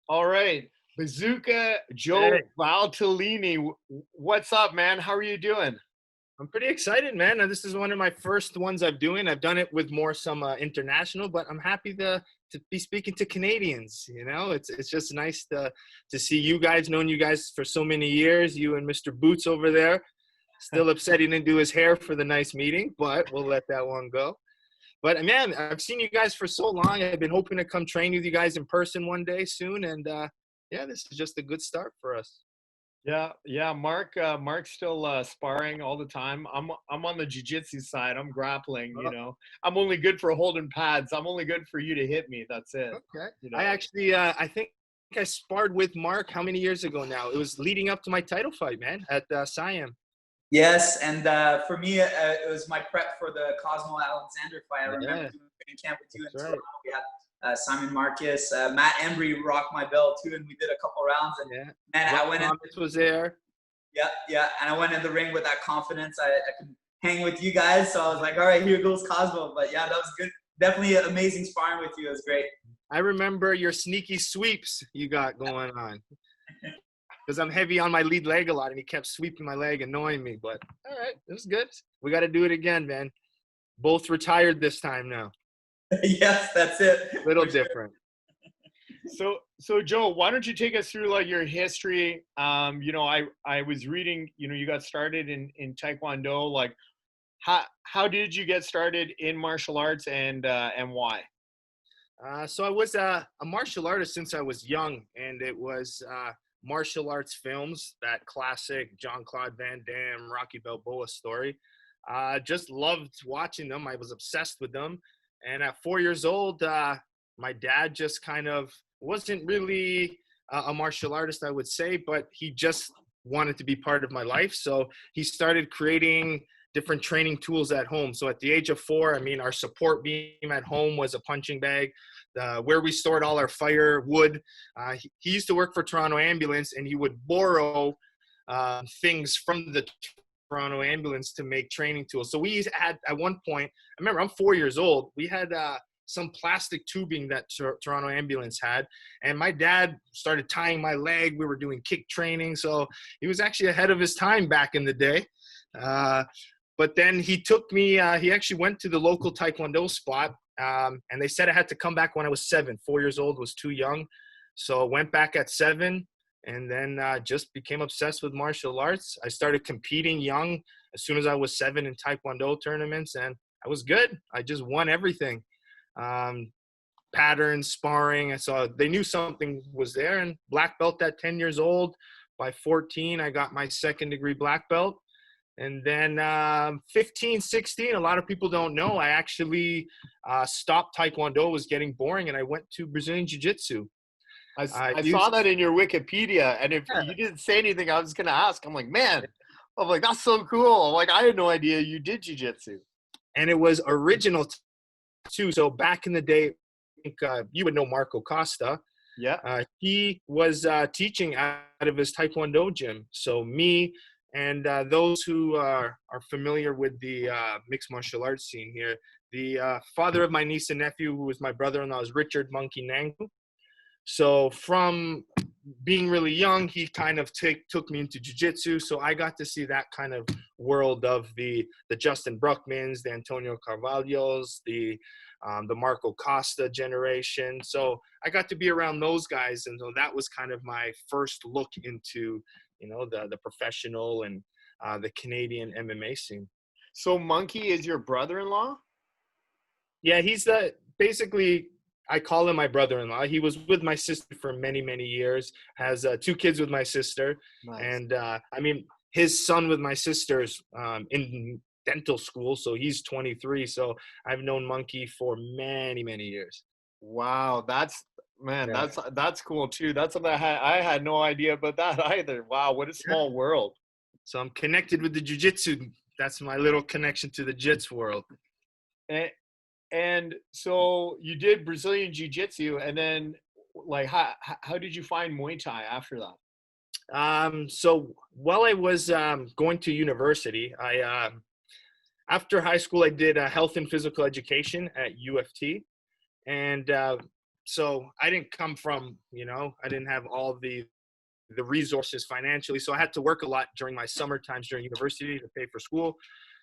All right. Bazooka Hey, Joe Valtellini. What's up, man? How are you doing? I'm pretty excited, man. This is one of my first ones I'm doing. I've done it with more some international, but I'm happy to be speaking to Canadians. It's just nice to see you guys. Known you guys for so many years. You and Mr. Boots over there. Still upset he didn't do his hair for the nice meeting, but we'll let that one go. But man, I've seen you guys for so long. I've been hoping to come train with you guys in person one day soon, and yeah, this is just a good start for us. Yeah, yeah. Mark's still sparring all the time. I'm on the jiu-jitsu side. I'm grappling. I'm only good for holding pads. I'm only good for you to hit me. That's it. Okay. You I know. actually, I think I sparred with Mark how many years ago now? It was leading up to my title fight, man, at Siam. Yes, and for me, it was my prep for the Cosmo Alexander fight. I remember Yeah, doing training camp with you in that's Toronto. right. We had Simon Marcus, Matt Embry rocked my belt too, and we did a couple rounds. And Yeah. man, Rob I went in. Thomas was there. Yeah, yeah, and I went in the ring with that confidence. I could hang with you guys, so I was like, all right, here goes Cosmo. But yeah, that was good. Definitely amazing sparring with you. It was great. I remember your sneaky sweeps you got going on. Because I'm heavy on my lead leg a lot, and he kept sweeping my leg, annoying me. But all right, it was good. We got to do it again, man. Both retired this time now. Yes, that's it. Little For sure. different. So Joe, why don't you take us through like your history? I was reading. You got started in Taekwondo. Like, how did you get started in martial arts and why? So I was a martial artist since I was young, and it was martial arts films, that classic Jean-Claude Van Damme, Rocky Balboa story. Just loved watching them. I was obsessed with them. And at 4 years old, my dad just kind of wasn't really a martial artist, I would say, but he just wanted to be part of my life. So he started creating different training tools at home. So at the age of 4, I mean, our support beam at home was a punching bag, where we stored all our firewood. He used to work for Toronto Ambulance, and he would borrow things from the Toronto Ambulance to make training tools. So we had, at one point, I remember I'm 4 years old, we had some plastic tubing that Toronto Ambulance had, and my dad started tying my leg. We were doing kick training, so he was actually ahead of his time back in the day. But then he took me, he actually went to the local Taekwondo spot, and they said I had to come back when I was 7. 4 years old was too young. So went back at 7, and then just became obsessed with martial arts. I started competing young as soon as I was 7 in Taekwondo tournaments, and I was good. I just won everything. Patterns, sparring. And so they knew something was there, and black belt at 10 years old. By 14, I got my second degree black belt. And then 15, 16, a lot of people don't know, I actually stopped Taekwondo. It was getting boring, and I went to Brazilian Jiu-Jitsu. I saw that in your Wikipedia, and if Yeah. you didn't say anything, I was gonna ask. I'm like, man, I'm like, that's so cool. Like, I had no idea you did jujitsu. And it was original too. So back in the day, I think you would know Marco Costa. Yeah. He was teaching out of his Taekwondo gym. So me and those who are familiar with the mixed martial arts scene here, the father of my niece and nephew, who was my brother-in-law, is Richard Monkey Nangu. So from being really young, he kind of took me into jiu-jitsu. So I got to see that kind of world of the Justin Bruckmans, the Antonio Carvalhos, the Marco Costa generation. So I got to be around those guys. And so that was kind of my first look into, the professional and the Canadian MMA scene. So Monkey is your brother-in-law? Yeah, he's basically, I call him my brother-in-law. He was with my sister for many, many years, has 2 kids with my sister. Nice. And I mean, his son with my sister's in dental school, so he's 23. So I've known Monkey for many, many years. Wow, that's Yeah. that's cool too. That's something I had no idea about that either. Wow, what a small world. So I'm connected with the jiu-jitsu. That's my little connection to the jits world. And so you did Brazilian Jiu-Jitsu, and then like how did you find Muay Thai after that? So while I was going to university, I after high school I did health and physical education at U of T, and So I didn't come from, I didn't have all the resources financially. So I had to work a lot during my summer times during university to pay for school.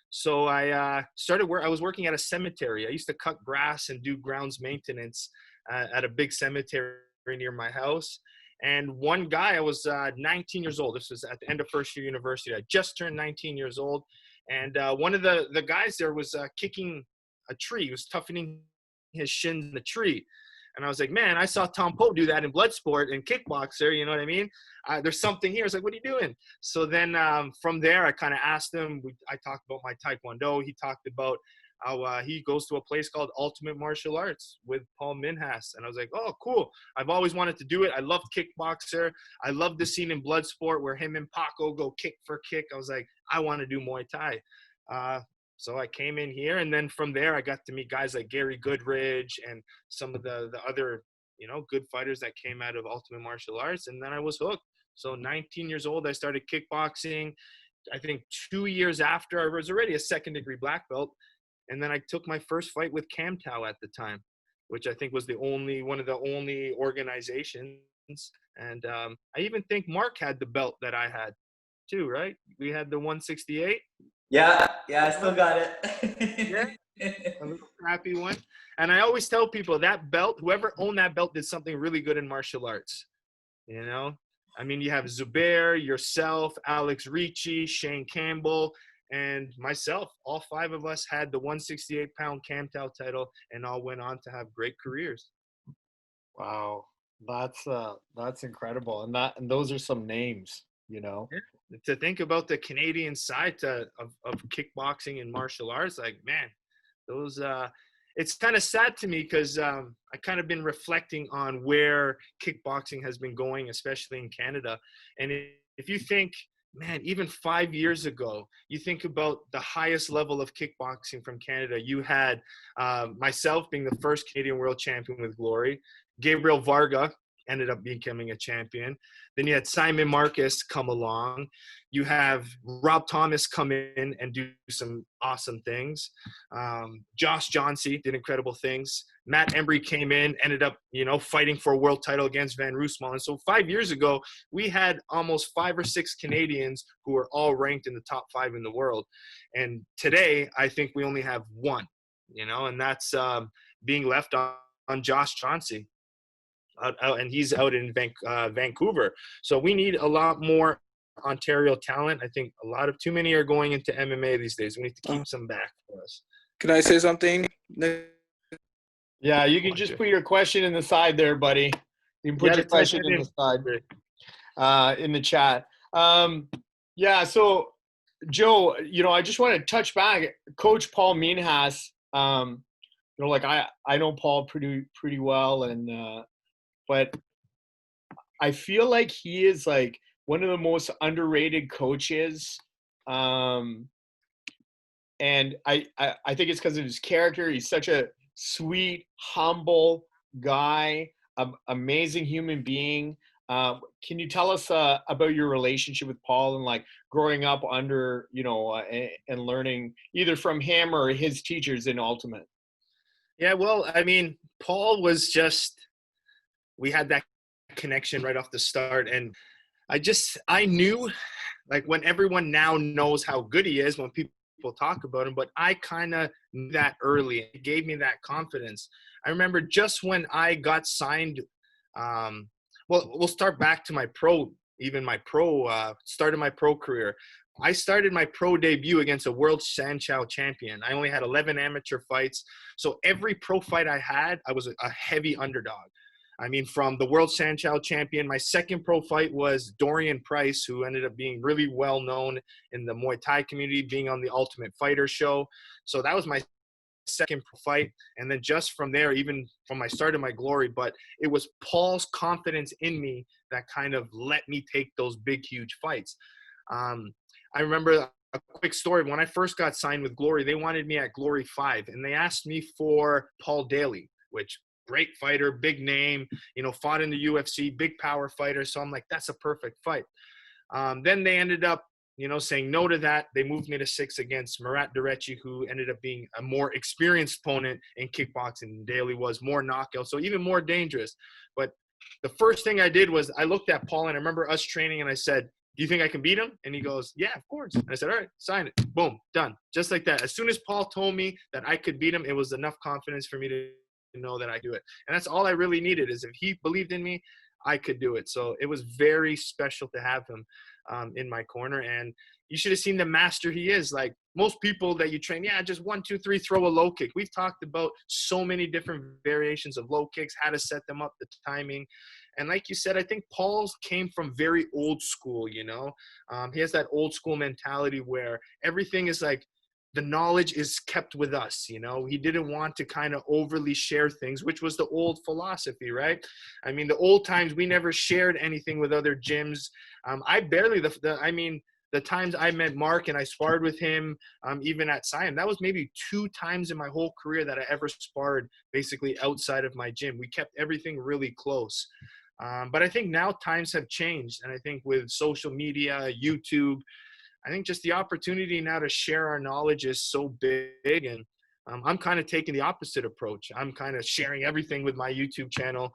So I I was working at a cemetery. I used to cut grass and do grounds maintenance at a big cemetery near my house. And one guy, I was 19 years old. This was at the end of first year university. I just turned 19 years old. And one of the guys there was kicking a tree. He was toughening his shins in the tree. And I was like, man, I saw Tom Pope do that in Bloodsport and kickboxer. You know what I mean? There's something here. I was like, what are you doing? So then from there, I kind of asked him. I talked about my Taekwondo. He talked about how he goes to a place called Ultimate Martial Arts with Paul Minhas. And I was like, oh, cool. I've always wanted to do it. I loved kickboxer. I loved the scene in Bloodsport where him and Paco go kick for kick. I was like, I want to do Muay Thai. So I came in here, and then from there, I got to meet guys like Gary Goodridge and some of the other, good fighters that came out of Ultimate Martial Arts, and then I was hooked. So 19 years old, I started kickboxing. I think 2 years after, I was already a second-degree black belt, and then I took my first fight with Camtow at the time, which I think was one of the only organizations. And I even think Mark had the belt that I had too, right? We had the 168. Yeah, I still got it. Yeah, a little crappy one. And I always tell people that belt, whoever owned that belt did something really good in martial arts. I mean, you have Zubair, yourself, Alex Ricci, Shane Campbell, and myself. All 5 of us had the 168-pound Camtow title and all went on to have great careers. Wow, that's incredible, and those are some names. Yeah. To think about the Canadian side of kickboxing and martial arts, like, man, those it's kind of sad to me because I kind of been reflecting on where kickboxing has been going, especially in Canada. And if you think, man, even 5 years ago, you think about the highest level of kickboxing from Canada. You had myself being the first Canadian world champion with Glory, Gabriel Varga ended up becoming a champion. Then you had Simon Marcus come along. You have Rob Thomas come in and do some awesome things. Josh Johnsey did incredible things. Matt Embry came in, ended up, fighting for a world title against Van Roosmalen. And so 5 years ago, we had almost 5 or 6 Canadians who were all ranked in the top 5 in the world. And today, I think we only have one, and that's being left on Josh Johnsey. And he's out in Vancouver. So we need a lot more Ontario talent. I think too many are going into MMA these days. We need to keep some back for us. Can I say something? Yeah, you can just put your question in the side there, buddy. You can put your question in the side in the chat. Yeah, so Joe, I just want to touch back. Coach Paul Minhas, I know Paul pretty well, and but I feel like he is like one of the most underrated coaches. And I think it's because of his character. He's such a sweet, humble guy, amazing human being. Can you tell us about your relationship with Paul and like growing up under, and learning either from him or his teachers in Ultimate? Yeah, well, I mean, Paul was we had that connection right off the start. And I knew, like, when everyone now knows how good he is when people talk about him, but I kind of knew that early. It gave me that confidence. I remember just when I got signed, we'll start back to my started my pro career. I started my pro debut against a world Sanchow champion. I only had 11 amateur fights. So every pro fight I had, I was a heavy underdog. I mean, from the world Sanchow champion, my second pro fight was Dorian Price, who ended up being really well known in the Muay Thai community, being on the Ultimate Fighter show. So that was my second pro fight. And then just from there, even from my start of my glory, but it was Paul's confidence in me that kind of let me take those big, huge fights. I remember a quick story. When I first got signed with Glory, they wanted me at Glory 5, and they asked me for Paul Daly, which great fighter, big name, fought in the UFC, big power fighter. So I'm like, that's a perfect fight. Then they ended up saying no to that, they moved me to 6 against Murat Durecci, who ended up being a more experienced opponent in kickboxing. Daly was more knockout, so even more dangerous. But the first thing I did was I looked at Paul, and I remember us training, and I said, do you think I can beat him? And he goes, yeah, of course. And I said, all right, sign it. Boom, done. Just like that. As soon as Paul told me that I could beat him, it was enough confidence for me to know that I do it. And that's all I really needed, is if he believed in me, I could do it. So it was very special to have him in my corner. And you should have seen the master he is. Like most people that you train, yeah, just 1, 2, 3, throw a low kick. We've talked about so many different variations of low kicks, how to set them up, the timing. And like you said, I think Paul's came from very old school, He has that old school mentality where everything is like, the knowledge is kept with us, He didn't want to kind of overly share things, which was the old philosophy, right? I mean, the old times, we never shared anything with other gyms. I barely, the times I met Mark and I sparred with him, even at Siam, that was maybe 2 times in my whole career that I ever sparred basically outside of my gym. We kept everything really close. But I think now times have changed. And I think with social media, YouTube, I think just the opportunity now to share our knowledge is so big. And I'm kind of taking the opposite approach. I'm kind of sharing everything with my YouTube channel,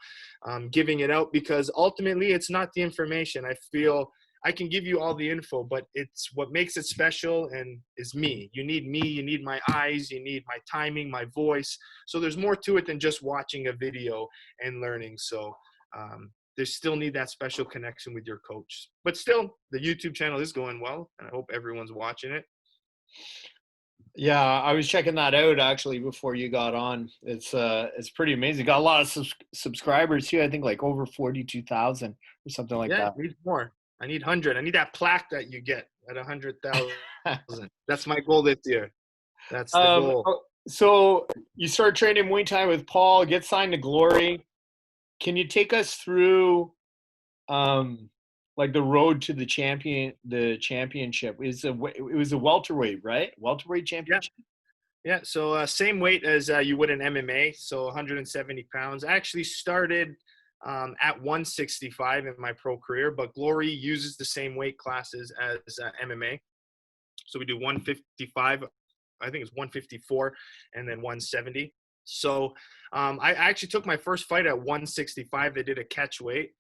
giving it out, because ultimately it's not the information. I feel I can give you all the info, but it's what makes it special and is me. You need me, you need my eyes, you need my timing, my voice. So there's more to it than just watching a video and learning. So they still need that special connection with your coach. But still, the YouTube channel is going well, and I hope everyone's watching it. Yeah, I was checking that out actually before you got on. It's pretty amazing. Got a lot of subscribers too. I think like over 42,000 or something like that. I need more. I need 100. I need that plaque that you get at 100,000. That's my goal this year. That's the goal. So you start training Muay Thai with Paul, get signed to Glory. Can you take us through like the road to the championship? It was a welterweight, right? Welterweight championship? Yeah. So same weight as you would in MMA. So 170 pounds. I actually started at 165 in my pro career, but Glory uses the same weight classes as MMA. So we do 155, I think it's 154, and then 170. So I actually took my first fight at 165. They did a catch weight.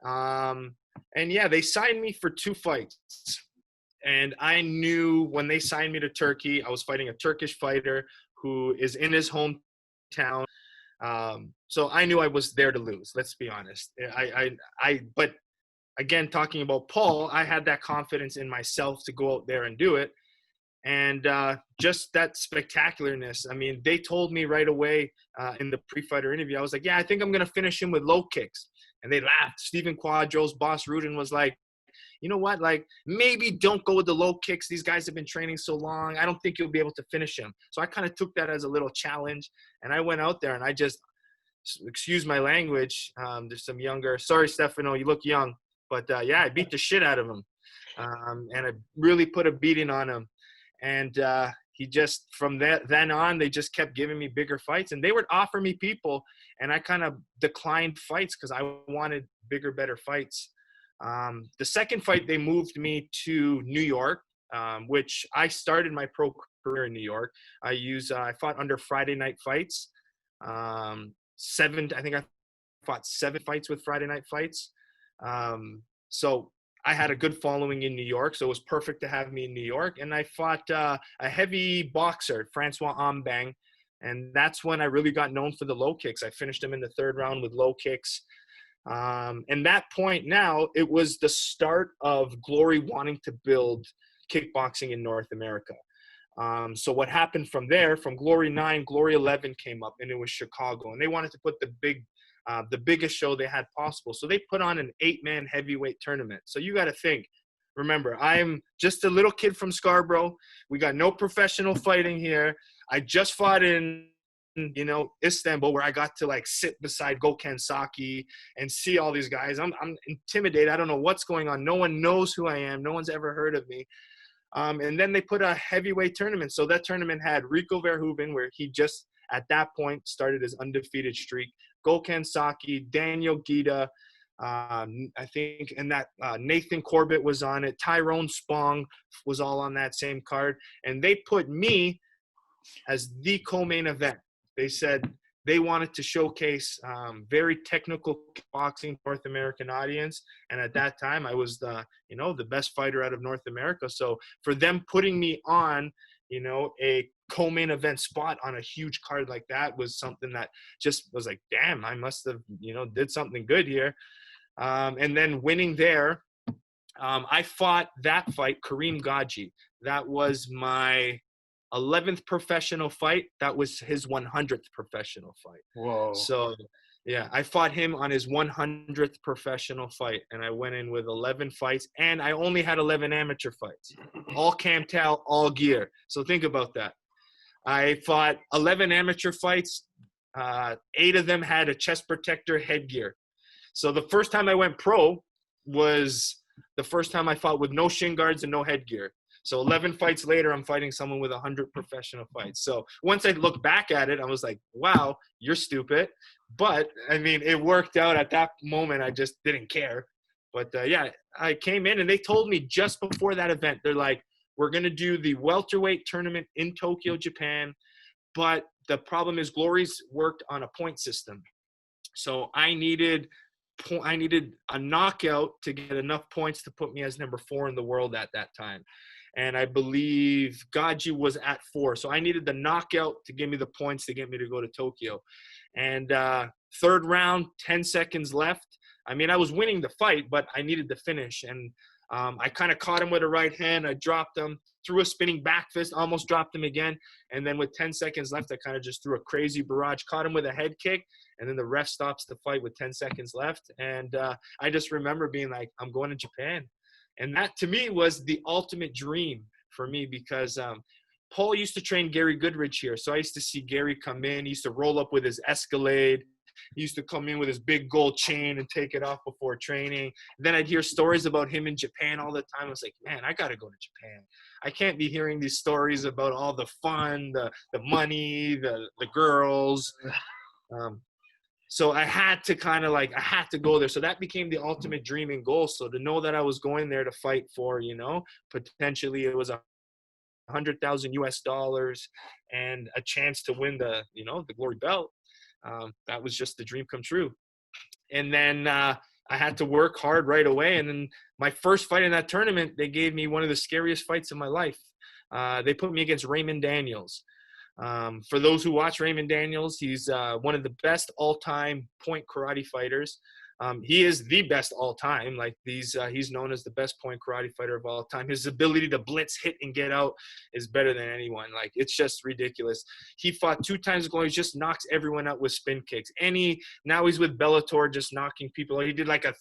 And yeah, they signed me for 2 fights. And I knew when they signed me to Turkey, I was fighting a Turkish fighter who is in his hometown. So I knew I was there to lose. Let's be honest. But again, talking about Paul, I had that confidence in myself to go out there and do it. And just that spectacularness. I mean, they told me right away in the pre-fighter interview, I was like, yeah, I think I'm going to finish him with low kicks. And they laughed. Stephen Quadros, Boss Rudin was like, you know what, like maybe don't go with the low kicks. These guys have been training so long. I don't think you'll be able to finish him. So I kind of took that as a little challenge. And I went out there and I just, excuse my language, there's some younger, sorry, Stefano, you look young. But yeah, I beat the shit out of him. And I really put a beating on him. And he just, from then on, they just kept giving me bigger fights. And they would offer me people, and I kind of declined fights because I wanted bigger, better fights. The second fight, they moved me to New York, which I started my pro career in New York. I fought under Friday Night Fights. I think I fought 7 fights with Friday Night Fights. So I had a good following in New York, so it was perfect to have me in New York. And I fought a heavy boxer, Francois Ambang, and that's when I really got known for the low kicks. I finished him in the 3rd round with low kicks. And that point now, it was the start of Glory wanting to build kickboxing in North America. So what happened from there, from Glory 9, Glory 11 came up, and it was Chicago. And they wanted to put the biggest show they had possible. So they put on an 8-man heavyweight tournament. So you got to think, remember, I'm just a little kid from Scarborough. We got no professional fighting here. I just fought in, Istanbul, where I got to like sit beside Gökhan Saki and see all these guys. I'm intimidated. I don't know what's going on. No one knows who I am. No one's ever heard of me. And then they put a heavyweight tournament. So that tournament had Rico Verhoeven, where he just at that point started his undefeated streak. Gökhan Saki, Daniel Gita, I think, and that Nathan Corbett was on it. Tyrone Spong was all on that same card. And they put me as the co-main event. They said they wanted to showcase very technical boxing North American audience. And at that time, I was the best fighter out of North America. So for them putting me on, a co-main event spot on a huge card like that was something that just was like, damn, I must have, did something good here. And then winning there, I fought that fight, Kareem Gaji. That was my 11th professional fight. That was his 100th professional fight. Whoa. So, yeah, I fought him on his 100th professional fight, and I went in with 11 fights, and I only had 11 amateur fights. All Camtel, all gear. So think about that. I fought 11 amateur fights. 8 of them had a chest protector headgear. So the first time I went pro was the first time I fought with no shin guards and no headgear. So 11 fights later, I'm fighting someone with 100 professional fights. So once I look back at it, I was like, wow, you're stupid. But, I mean, it worked out at that moment. I just didn't care. But, yeah, I came in and they told me just before that event, they're like, we're going to do the welterweight tournament in Tokyo, Japan. But the problem is Glory's worked on a point system. So I needed a knockout to get enough points to put me as number 4 in the world at that time. And I believe Gaji was at 4. So I needed the knockout to give me the points to get me to go to Tokyo. And third round, 10 seconds left. I mean, I was winning the fight, but I needed the finish. And I kind of caught him with a right hand. I dropped him, threw a spinning back fist, almost dropped him again. And then with 10 seconds left, I kind of just threw a crazy barrage, caught him with a head kick. And then the ref stops the fight with 10 seconds left. And I just remember being like, I'm going to Japan. And that, to me, was the ultimate dream for me because Paul used to train Gary Goodridge here. So I used to see Gary come in. He used to roll up with his Escalade. He used to come in with his big gold chain and take it off before training. Then I'd hear stories about him in Japan all the time. I was like, man, I got to go to Japan. I can't be hearing these stories about all the fun, the money, the girls. So I had to go there. So that became the ultimate dream and goal. So to know that I was going there to fight for, potentially it was $100,000 US and a chance to win the Glory belt. That was just the dream come true. And then I had to work hard right away. And then my first fight in that tournament, they gave me one of the scariest fights of my life. They put me against Raymond Daniels. For those who watch Raymond Daniels, he's one of the best all-time point karate fighters. He is the best all-time. Like he's known as the best point karate fighter of all time. His ability to blitz, hit, and get out is better than anyone. Like it's just ridiculous. He fought 2 times ago. He just knocks everyone out with spin kicks. Now he's with Bellator, just knocking people out. He did like a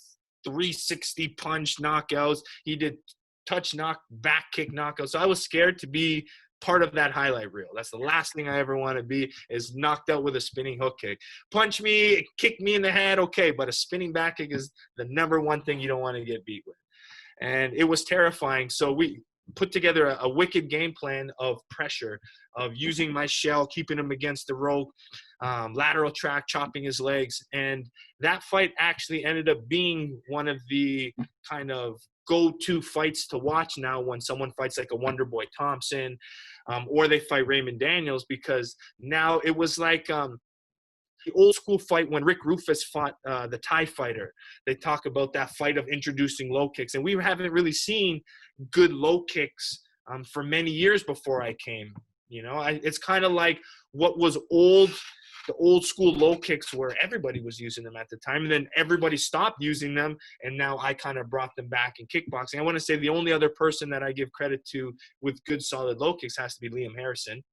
360 punch knockouts. He did touch knock, back kick knockouts. So I was scared to be part of that highlight reel. That's the last thing I ever want to be, is knocked out with a spinning hook kick. Punch me, kick me in the head, okay, but a spinning back kick is the number one thing you don't want to get beat with. And it was terrifying. So we put together a wicked game plan of pressure, of using my shell, keeping him against the rope, lateral track, chopping his legs. And that fight actually ended up being one of the kind of go-to fights to watch now when someone fights like a Wonder Boy Thompson, or they fight Raymond Daniels, because now it was like the old school fight when Rick Rufus fought the Thai fighter. They talk about that fight of introducing low kicks, and we haven't really seen good low kicks for many years before I came. It's kind of like what was the old school low kicks where everybody was using them at the time, and then everybody stopped using them, and now I kind of brought them back in kickboxing. I want to say the only other person that I give credit to with good solid low kicks has to be Liam Harrison.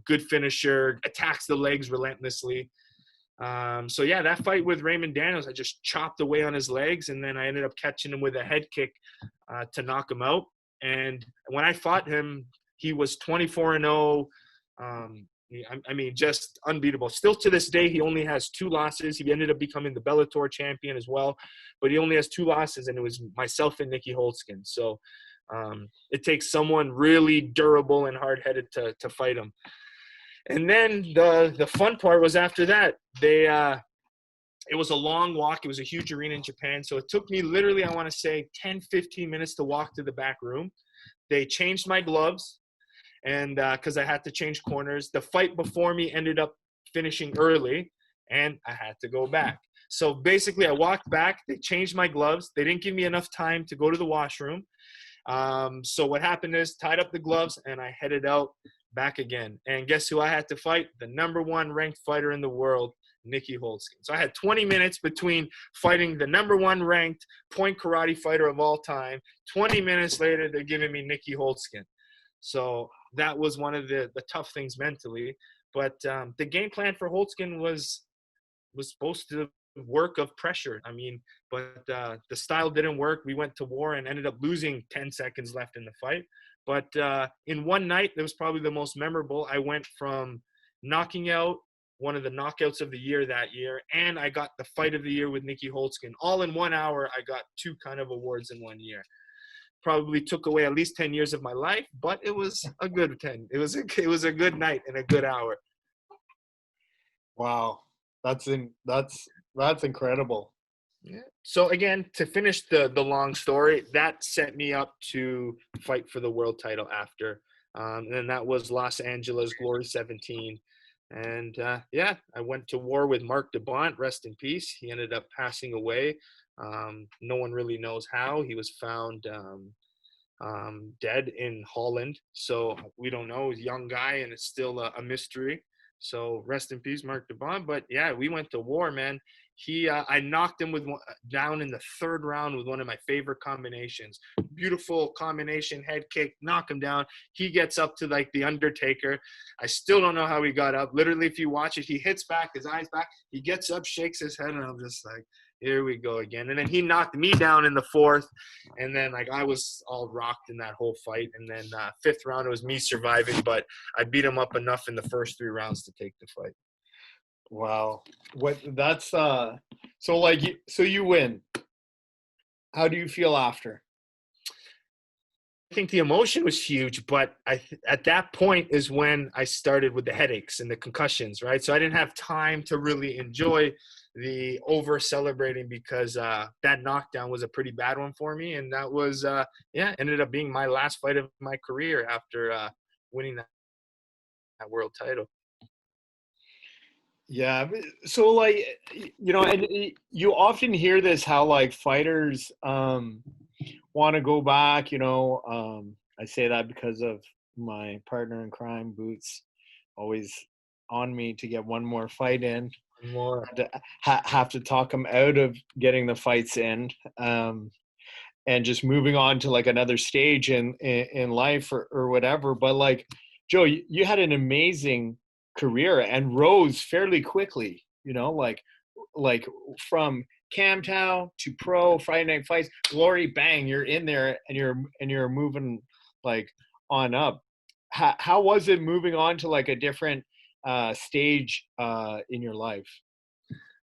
Good finisher, attacks the legs relentlessly. So yeah, that fight with Raymond Daniels, I just chopped away on his legs, and then I ended up catching him with a head kick to knock him out. And when I fought him, he was 24-0. I mean, just unbeatable. Still to this day, he only has 2 losses. He ended up becoming the Bellator champion as well, but he only has 2 losses, and it was myself and Nikki Holtzkin. So it takes someone really durable and hard-headed to fight him. And then the fun part was after that, they it was a long walk. It was a huge arena in Japan. So it took me literally, I want to say 10, 15 minutes to walk to the back room. They changed my gloves, and because I had to change corners. The fight before me ended up finishing early, and I had to go back. So basically, I walked back. They changed my gloves. They didn't give me enough time to go to the washroom. So what happened is tied up the gloves, and I headed out back again. And guess who I had to fight? The #1 ranked fighter in the world, Nikki Holtzkin. So I had 20 minutes between fighting the #1 ranked point karate fighter of all time. 20 minutes later, they're giving me Nikki Holtzkin. So that was one of the tough things mentally. But the game plan for Holtzkin was supposed to work of pressure. I mean, but the style didn't work. We went to war and ended up losing 10 seconds left in the fight. But in one night, that was probably the most memorable. I went from knocking out one of the knockouts of the year that year, and I got the fight of the year with Nikki Holtzkin. All in 1 hour, I got 2 kind of awards in 1 year. Probably took away at least 10 years of my life, but it was a good 10. It was a good night and a good hour. Wow. That's incredible. Yeah. So again, to finish the long story, that set me up to fight for the world title after. And that was Los Angeles Glory 17. And yeah, I went to war with Mark DeBont, rest in peace. He ended up passing away. No one really knows how. He was found dead in Holland. So we don't know. He's a young guy, and it's still a mystery. So rest in peace, Mark DeBont. But yeah, we went to war, man. I knocked him down in the 3rd round with one of my favorite combinations. Beautiful combination, head kick, knock him down. He gets up to like the Undertaker. I still don't know how he got up. Literally, if you watch it, he hits back, his eyes back. He gets up, shakes his head, and I'm just like, here we go again. And then he knocked me down in the 4th. And then like I was all rocked in that whole fight. And then 5th round, it was me surviving. But I beat him up enough in the first 3 rounds to take the fight. Wow. So you win. How do you feel after? I think the emotion was huge, but at that point is when I started with the headaches and the concussions, right? So I didn't have time to really enjoy the over celebrating because that knockdown was a pretty bad one for me. And that was, ended up being my last fight of my career after winning that world title. Yeah. So like, and you often hear this, how like fighters want to go back, I say that because of my partner in crime, Boots, always on me to get one more fight in. More. Have to talk him out of getting the fights in, and just moving on to like another stage in life or whatever. But like, Joe, you had an amazing career and rose fairly quickly, like from Camtown to pro, Friday Night Fights, Glory, bang, you're in there and you're moving like on up. How was it moving on to like a different stage in your life?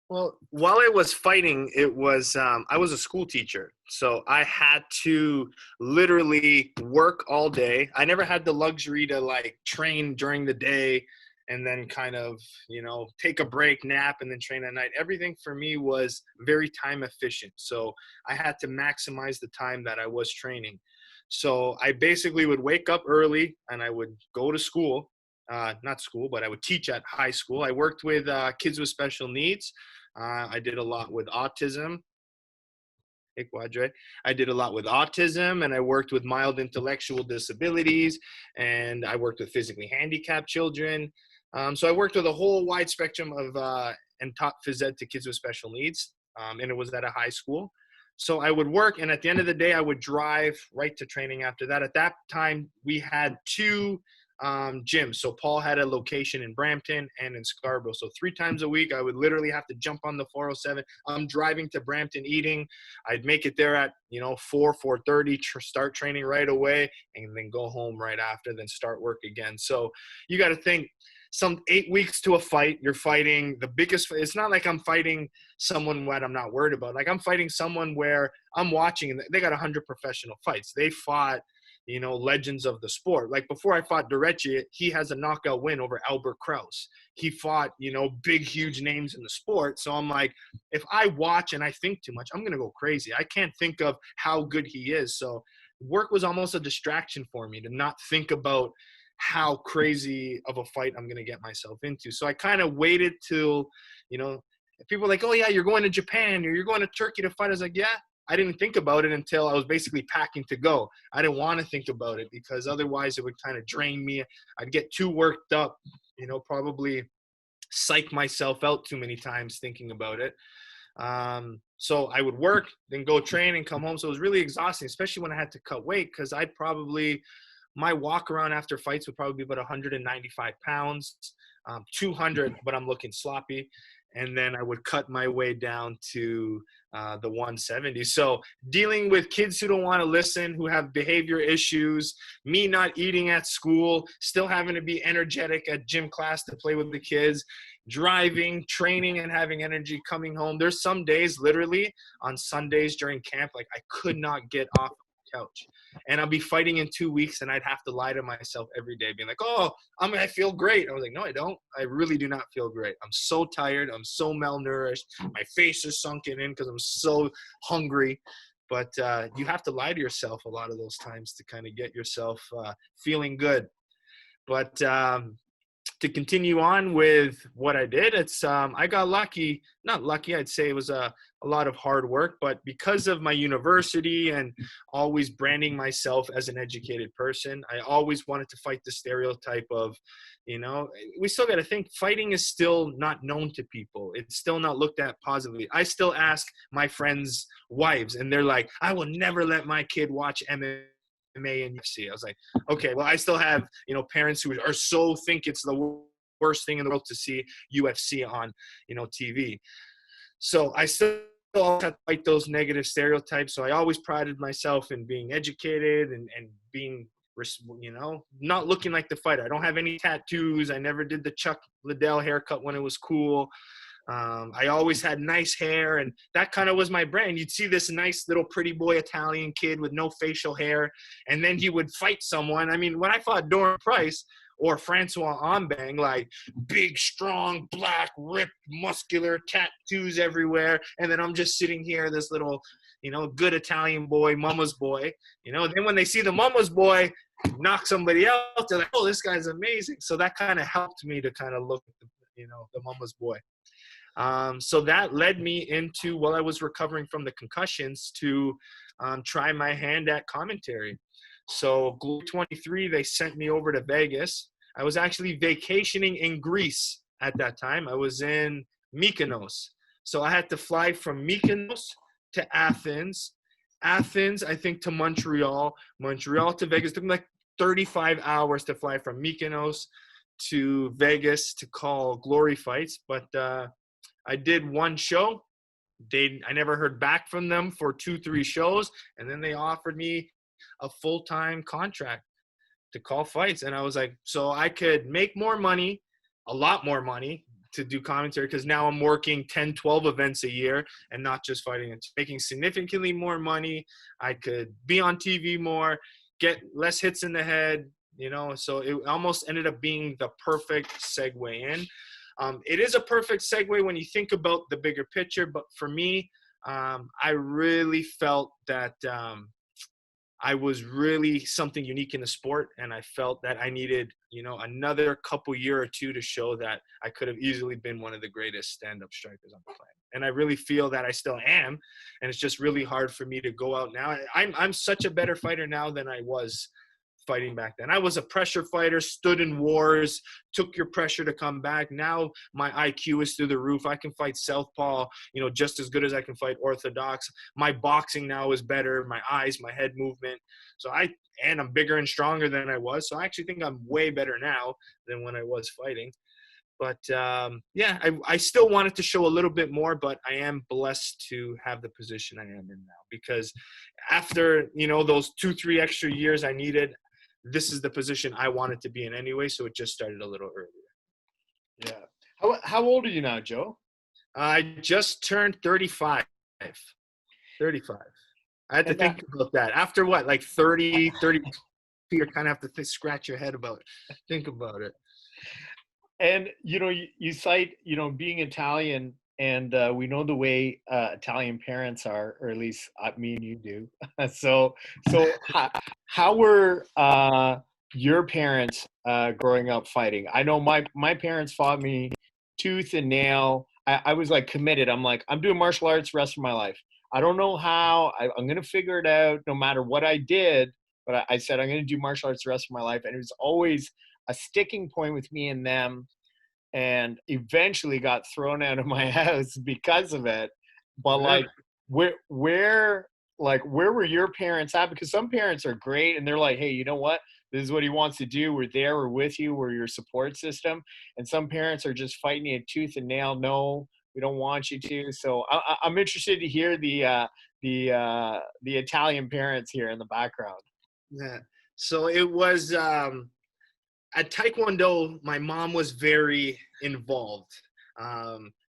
Well, while I was fighting, it was I was a school teacher, so I had to literally work all day. I never had the luxury to like train during the day and then kind of, take a break, nap, and then train at night. Everything for me was very time efficient. So I had to maximize the time that I was training. So I basically would wake up early and I would go to school, not school, but I would teach at high school. I worked with kids with special needs. I did a lot with autism. I did a lot with autism, and I worked with mild intellectual disabilities, and I worked with physically handicapped children. So I worked with a whole wide spectrum of and taught phys ed to kids with special needs, and it was at a high school. So I would work, and at the end of the day, I would drive right to training after that. At that time, we had 2 gyms. So Paul had a location in Brampton and in Scarborough. So 3 times a week, I would literally have to jump on the 407. I'm driving to Brampton eating. I'd make it there at, 4:30, start training right away, and then go home right after, then start work again. So you got to think, some 8 weeks to a fight, you're fighting the biggest. It's not like I'm fighting someone what I'm not worried about. Like I'm fighting someone where I'm watching, and they got 100 professional fights. They fought legends of the sport. Like before I fought Derechi, he has a knockout win over Albert Kraus. He fought, big, huge names in the sport. So I'm like, if I watch and I think too much, I'm going to go crazy. I can't think of how good he is. So work was almost a distraction for me to not think about how crazy of a fight I'm going to get myself into. So I kind of waited till, people were like, oh yeah, you're going to Japan or you're going to Turkey to fight. I was like, yeah. I didn't think about it until I was basically packing to go. I didn't want to think about it because otherwise it would kind of drain me. I'd get too worked up, probably psych myself out too many times thinking about it. So I would work, then go train and come home. So it was really exhausting, especially when I had to cut weight because my walk around after fights would probably be about 195 pounds, 200, but I'm looking sloppy. And then I would cut my way down to the 170. So dealing with kids who don't want to listen, who have behavior issues, me not eating at school, still having to be energetic at gym class to play with the kids, driving, training, and having energy coming home. There's some days, literally, on Sundays during camp, like I could not get off the couch. And I'll be fighting in 2 weeks, and I'd have to lie to myself every day, being like, oh, I feel great. I was like, no, I don't. I really do not feel great. I'm so tired. I'm so malnourished. My face is sunken in because I'm so hungry. But you have to lie to yourself a lot of those times to kind of get yourself feeling good. But to continue on with what I did, I got lucky. Not lucky, I'd say it was a lot of hard work, but because of my university and always branding myself as an educated person, I always wanted to fight the stereotype of, we still got to think fighting is still not known to people. It's still not looked at positively. I still ask my friends' wives, and they're like, I will never let my kid watch MMA and UFC. I was like, okay, well, I still have, parents who are think it's the worst thing in the world to see UFC on, TV. So I still have to fight those negative stereotypes. So I always prided myself in being educated and being, not looking like the fighter. I don't have any tattoos. I never did the Chuck Liddell haircut when it was cool. I always had nice hair, and that kind of was my brand. You'd see this nice little pretty boy Italian kid with no facial hair, and then he would fight someone. I mean, when I fought Doran Price or Francois Ambang, like big, strong, black, ripped, muscular, tattoos everywhere, and then I'm just sitting here, this little, good Italian boy, mama's boy. Then when they see the mama's boy knock somebody else, they're like, oh, this guy's amazing. So that kind of helped me to kind of look at the mama's boy. So that led me into, while I was recovering from the concussions, to try my hand at commentary. So Glory 23, they sent me over to Vegas. I was actually vacationing in Greece at that time. I was in Mykonos. So I had to fly from Mykonos to Athens. Athens, I think, to Montreal. Montreal to Vegas. It took me like 35 hours to fly from Mykonos to Vegas to call Glory fights. But I did one show. I never heard back from them for 2-3 shows. And then they offered me a full-time contract to call fights. And I was like, so I could make more money, a lot more money, to do commentary, because now I'm working 10, 12 events a year and not just fighting. It's making significantly more money. I could be on TV more, get less hits in the head, so it almost ended up being the perfect segue in. It is a perfect segue when you think about the bigger picture, but for me, I really felt that I was really something unique in the sport, and I felt that I needed, another couple year or two to show that I could have easily been one of the greatest stand-up strikers on the planet. And I really feel that I still am, and it's just really hard for me to go out now. I'm such a better fighter now than I was fighting back then. I was a pressure fighter, stood in wars, took your pressure to come back. Now my IQ is through the roof. I can fight southpaw, just as good as I can fight orthodox. My boxing now is better. My eyes, my head movement. And I'm bigger and stronger than I was. So I actually think I'm way better now than when I was fighting. But I still wanted to show a little bit more, but I am blessed to have the position I am in now, because after, those 2-3 extra years I needed, this is the position I wanted to be in anyway, so it just started a little earlier. Yeah. How old are you now, Joe? I just turned 35. 35. I had to think about that. After what, like 30, you kind of have to scratch your head about it, think about it. And you cite being Italian, and we know the way Italian parents are, or at least me and you do. So how were your parents growing up fighting? I know my parents fought me tooth and nail. I was like committed. I'm like, I'm doing martial arts the rest of my life. I don't know how. I'm gonna figure it out no matter what I did. But I said I'm gonna do martial arts the rest of my life, and it was always a sticking point with me and them, and eventually got thrown out of my house because of it. But like, where were your parents at? Because some parents are great and they're like, hey, you know what? This is what he wants to do. We're there. We're with you. We're your support system. And some parents are just fighting you tooth and nail. No, we don't want you to. So I'm interested to hear the Italian parents here in the background. Yeah. So it was at Taekwondo, my mom was very involved.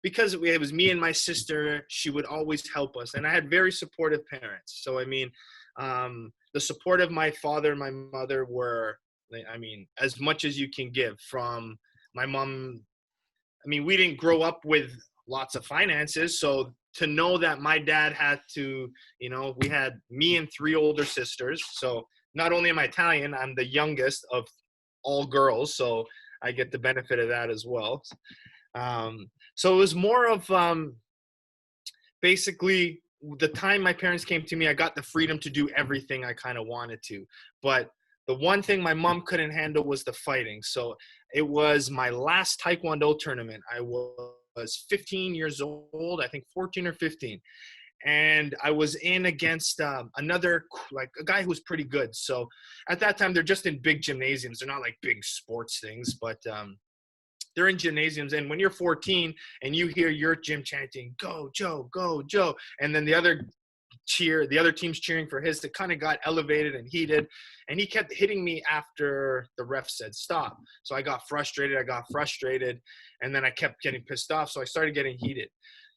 Because it was me and my sister, she would always help us. And I had very supportive parents. So, I mean, the support of my father and my mother were, I mean, as much as you can give. From my mom, I mean, we didn't grow up with lots of finances. So to know that my dad had to, we had me and 3 older sisters. So not only am I Italian, I'm the youngest of all girls, so I get the benefit of that as well. So it was more of basically the time my parents came to me, I got the freedom to do everything I kind of wanted to. But the one thing my mom couldn't handle was the fighting. So it was my last Taekwondo tournament. I was 15 years old, I think 14 or 15. And I was in against another, like a guy who was pretty good. So at that time, they're just in big gymnasiums. They're not like big sports things, but they're in gymnasiums. And when you're 14 and you hear your gym chanting, go, Joe, go, Joe. And then the other team's cheering for his, it kind of got elevated and heated. And he kept hitting me after the ref said stop. So I got frustrated. And then I kept getting pissed off. So I started getting heated.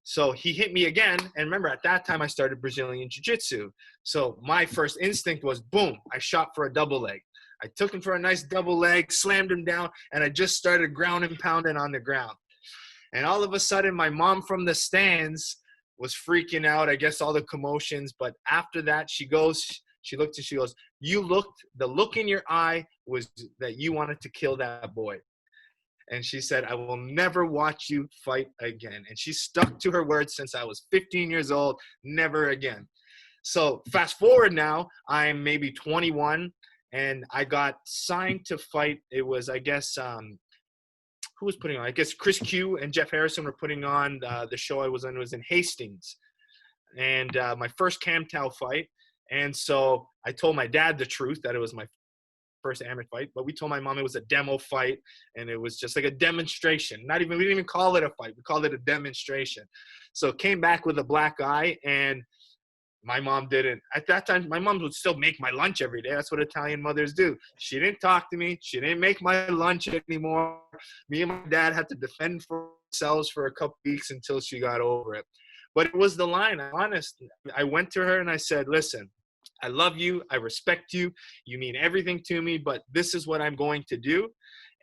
So he hit me again. And remember, at that time, I started Brazilian Jiu-Jitsu. So my first instinct was, boom, I shot for a double leg. I took him for a nice double leg, slammed him down, and I just started ground and pounding on the ground. And all of a sudden, my mom from the stands was freaking out, I guess all the commotions. But after that, she looked and she goes, the look in your eye was that you wanted to kill that boy. And she said, I will never watch you fight again. And she stuck to her word since I was 15 years old, never again. So fast forward now, I'm maybe 21, and I got signed to fight. It was, I guess, who was putting on? I guess Chris Q and Jeff Harrison were putting on the show I was on. It was in Hastings. And my first Camtow fight. And so I told my dad the truth, that it was my first amateur fight, but we told my mom it was a demo fight, and it was just like a demonstration. We didn't even call it a fight. We called it a demonstration. So came back with a black eye, and my mom didn't. At that time, my mom would still make my lunch every day. That's what Italian mothers do. She didn't talk to me. She didn't make my lunch anymore. Me and my dad had to defend for ourselves for a couple weeks until she got over it. But it was the line. I'm honest. I went to her and I said, listen, I love you. I respect you. You mean everything to me, but this is what I'm going to do.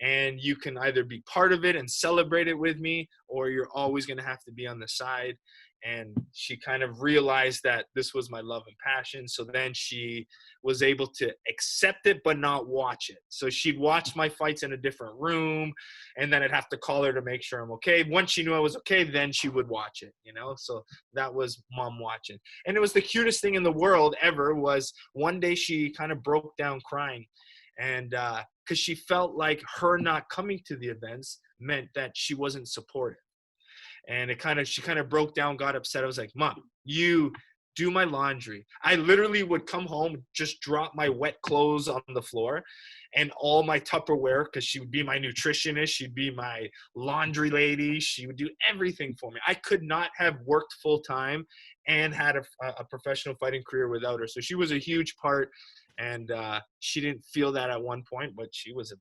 And you can either be part of it and celebrate it with me, or you're always going to have to be on the side. And she kind of realized that this was my love and passion. So then she was able to accept it, but not watch it. So she'd watch my fights in a different room, and then I'd have to call her to make sure I'm okay. Once she knew I was okay, then she would watch it, So that was mom watching. And it was the cutest thing in the world ever. Was one day she kind of broke down crying. And because she felt like her not coming to the events meant that she wasn't supported. And she kind of broke down, got upset. I was like, Mom, you do my laundry. I literally would come home, just drop my wet clothes on the floor and all my Tupperware, because she would be my nutritionist. She'd be my laundry lady. She would do everything for me. I could not have worked full time and had a professional fighting career without her. So she was a huge part. And she didn't feel that at one point, but she was a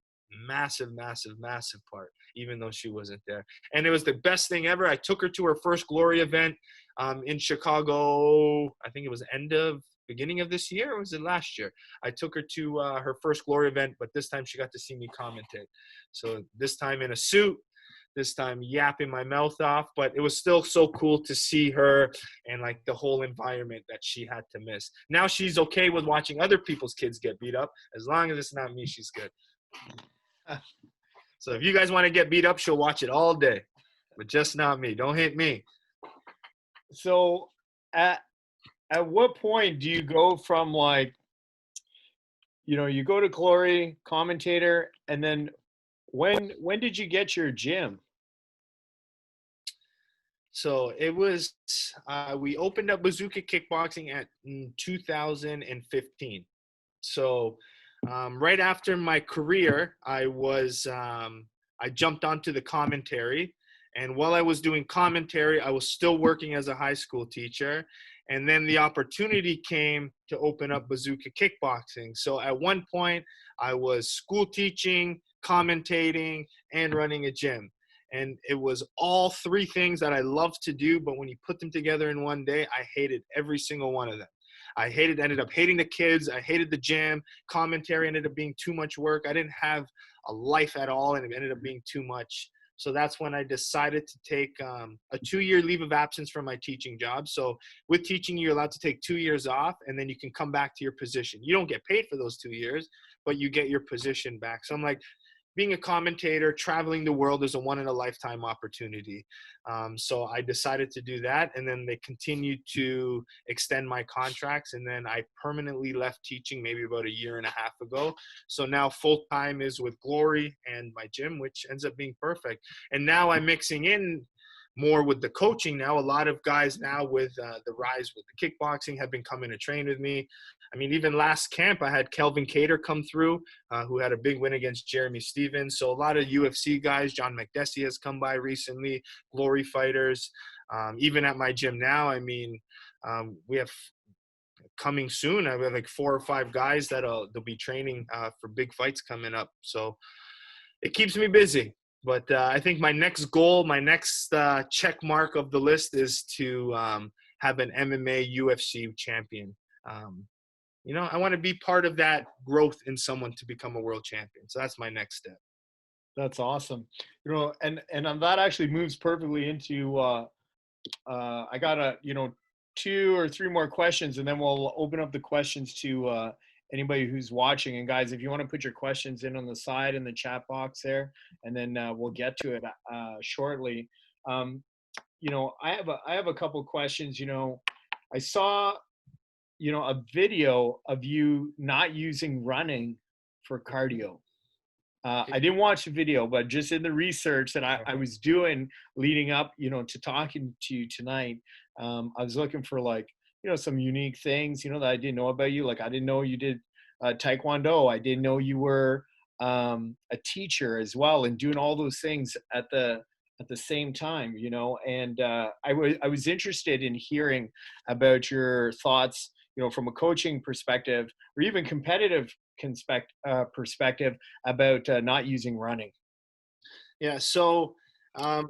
massive, massive, massive part, even though she wasn't there. And it was the best thing ever. I took her to her first Glory event in Chicago. I think it was end of beginning of this year, or was it last year? I took her to her first Glory event, but this time she got to see me commentate. So this time in a suit, this time yapping my mouth off, but it was still so cool to see her and like the whole environment that she had to miss. Now she's okay with watching other people's kids get beat up. As long as it's not me, she's good. So if you guys want to get beat up, she'll watch it all day, but just not me. Don't hit me. So at what point do you go from like, you go to Glory, commentator, and then when did you get your gym? So it was, we opened up Bazooka Kickboxing in 2015. So right after my career, I jumped onto the commentary. And while I was doing commentary, I was still working as a high school teacher. And then the opportunity came to open up Bazooka Kickboxing. So at one point, I was school teaching, commentating, and running a gym. And it was all three things that I love to do, but when you put them together in one day, I hated every single one of them. Ended up hating the kids. I hated the gym. Commentary ended up being too much work. I didn't have a life at all, and it ended up being too much. So that's when I decided to take a 2-year leave of absence from my teaching job. So with teaching, you're allowed to take 2 years off, and then you can come back to your position. You don't get paid for those 2 years, but you get your position back. So I'm like, being a commentator, traveling the world is a one-in-a-lifetime opportunity. So I decided to do that, and then they continued to extend my contracts, and then I permanently left teaching maybe about 1.5 years ago. So now full-time is with Glory and my gym, which ends up being perfect. And now I'm mixing in more with the coaching now. A lot of guys now with the rise with the kickboxing have been coming to train with me. I mean, even last camp, I had Kelvin Cater come through, who had a big win against Jeremy Stevens. So a lot of UFC guys, John McDessie has come by recently, Glory fighters. Even at my gym now, I mean, we have coming soon, I have like 4 or 5 guys they'll be training for big fights coming up. So it keeps me busy. But I think my next goal, my next check mark of the list is to have an MMA UFC champion. I want to be part of that growth in someone to become a world champion. So that's my next step. That's awesome. And that actually moves perfectly into I got 2 or 3 more questions, and then we'll open up the questions to anybody who's watching. And guys, if you want to put your questions in on the side in the chat box there, and then we'll get to it shortly. I have a couple questions. I saw a video of you not using running for cardio. I didn't watch the video, but just in the research that I was doing leading up, to talking to you tonight, I was looking for some unique things, that I didn't know about you. Like, I didn't know you did Taekwondo. I didn't know you were a teacher as well, and doing all those things at the same time, and I was interested in hearing about your thoughts, from a coaching perspective or even competitive perspective about not using running. Yeah. So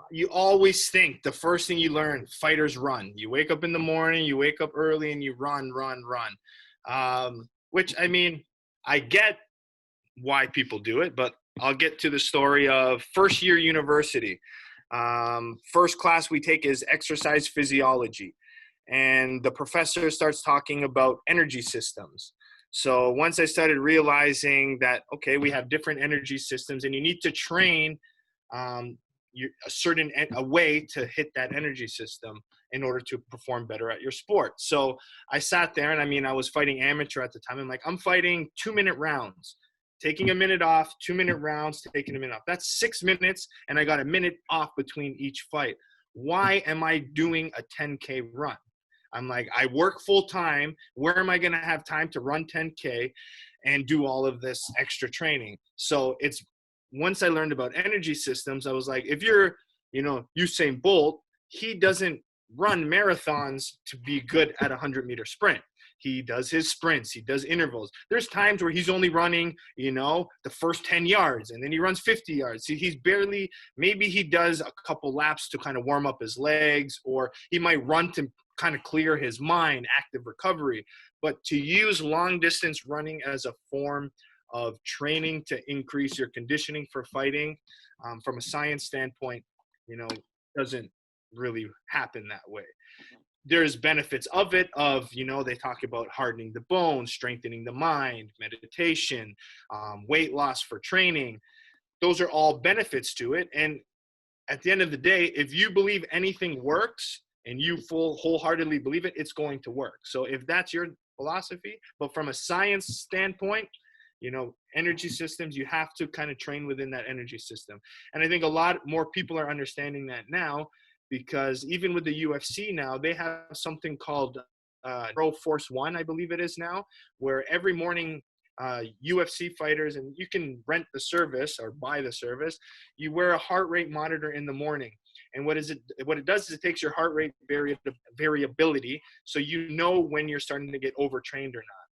you always think the first thing you learn, fighters run. You wake up in the morning, you wake up early, and you run. Which, I mean, I get why people do it, but I'll get to the story of first year university. First class we take is exercise physiology. And the professor starts talking about energy systems. So once I started realizing that, okay, we have different energy systems and you need to train a way to hit that energy system in order to perform better at your sport. So I sat there, and I was fighting amateur at the time. I'm like, I'm fighting 2-minute rounds, taking a minute off, 2-minute rounds, taking a minute off. That's 6 minutes, and I got a minute off between each fight. Why am I doing a 10K run? I'm like, I work full time. Where am I going to have time to run 10K and do all of this extra training? So once I learned about energy systems, I was like, if you're, Usain Bolt, he doesn't run marathons to be good at a 100-meter sprint. He does his sprints. He does intervals. There's times where he's only running, the first 10 yards, and then he runs 50 yards. See, maybe he does a couple laps to kind of warm up his legs, or he might run to kind of clear his mind, active recovery. But to use long distance running as a form of training to increase your conditioning for fighting, from a science standpoint, doesn't really happen that way. There's benefits of it, they talk about hardening the bones, strengthening the mind, meditation, weight loss for training. Those are all benefits to it. And at the end of the day, if you believe anything works and you wholeheartedly believe it, it's going to work. So if that's your philosophy, but from a science standpoint, energy systems, you have to kind of train within that energy system. And I think a lot more people are understanding that now, because even with the UFC now, they have something called Pro Force One, I believe it is now, where every morning UFC fighters, and you can rent the service or buy the service, you wear a heart rate monitor in the morning. And what it does is it takes your heart rate variability, so you know when you're starting to get overtrained or not.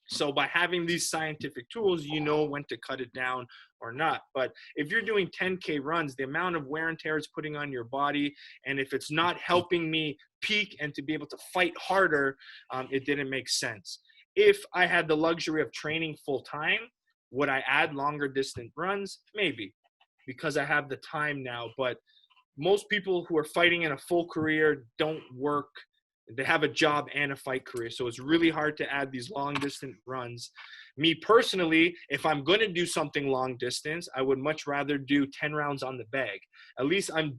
So by having these scientific tools, you know when to cut it down or not. But if you're doing 10K runs, the amount of wear and tear it's putting on your body, and if it's not helping me peak and to be able to fight harder, it didn't make sense. If I had the luxury of training full time, would I add longer distant runs? Maybe, because I have the time now. But most people who are fighting in a full career don't work. They have a job and a fight career. So it's really hard to add these long distance runs. Me personally, if I'm going to do something long distance, I would much rather do 10 rounds on the bag. At least I'm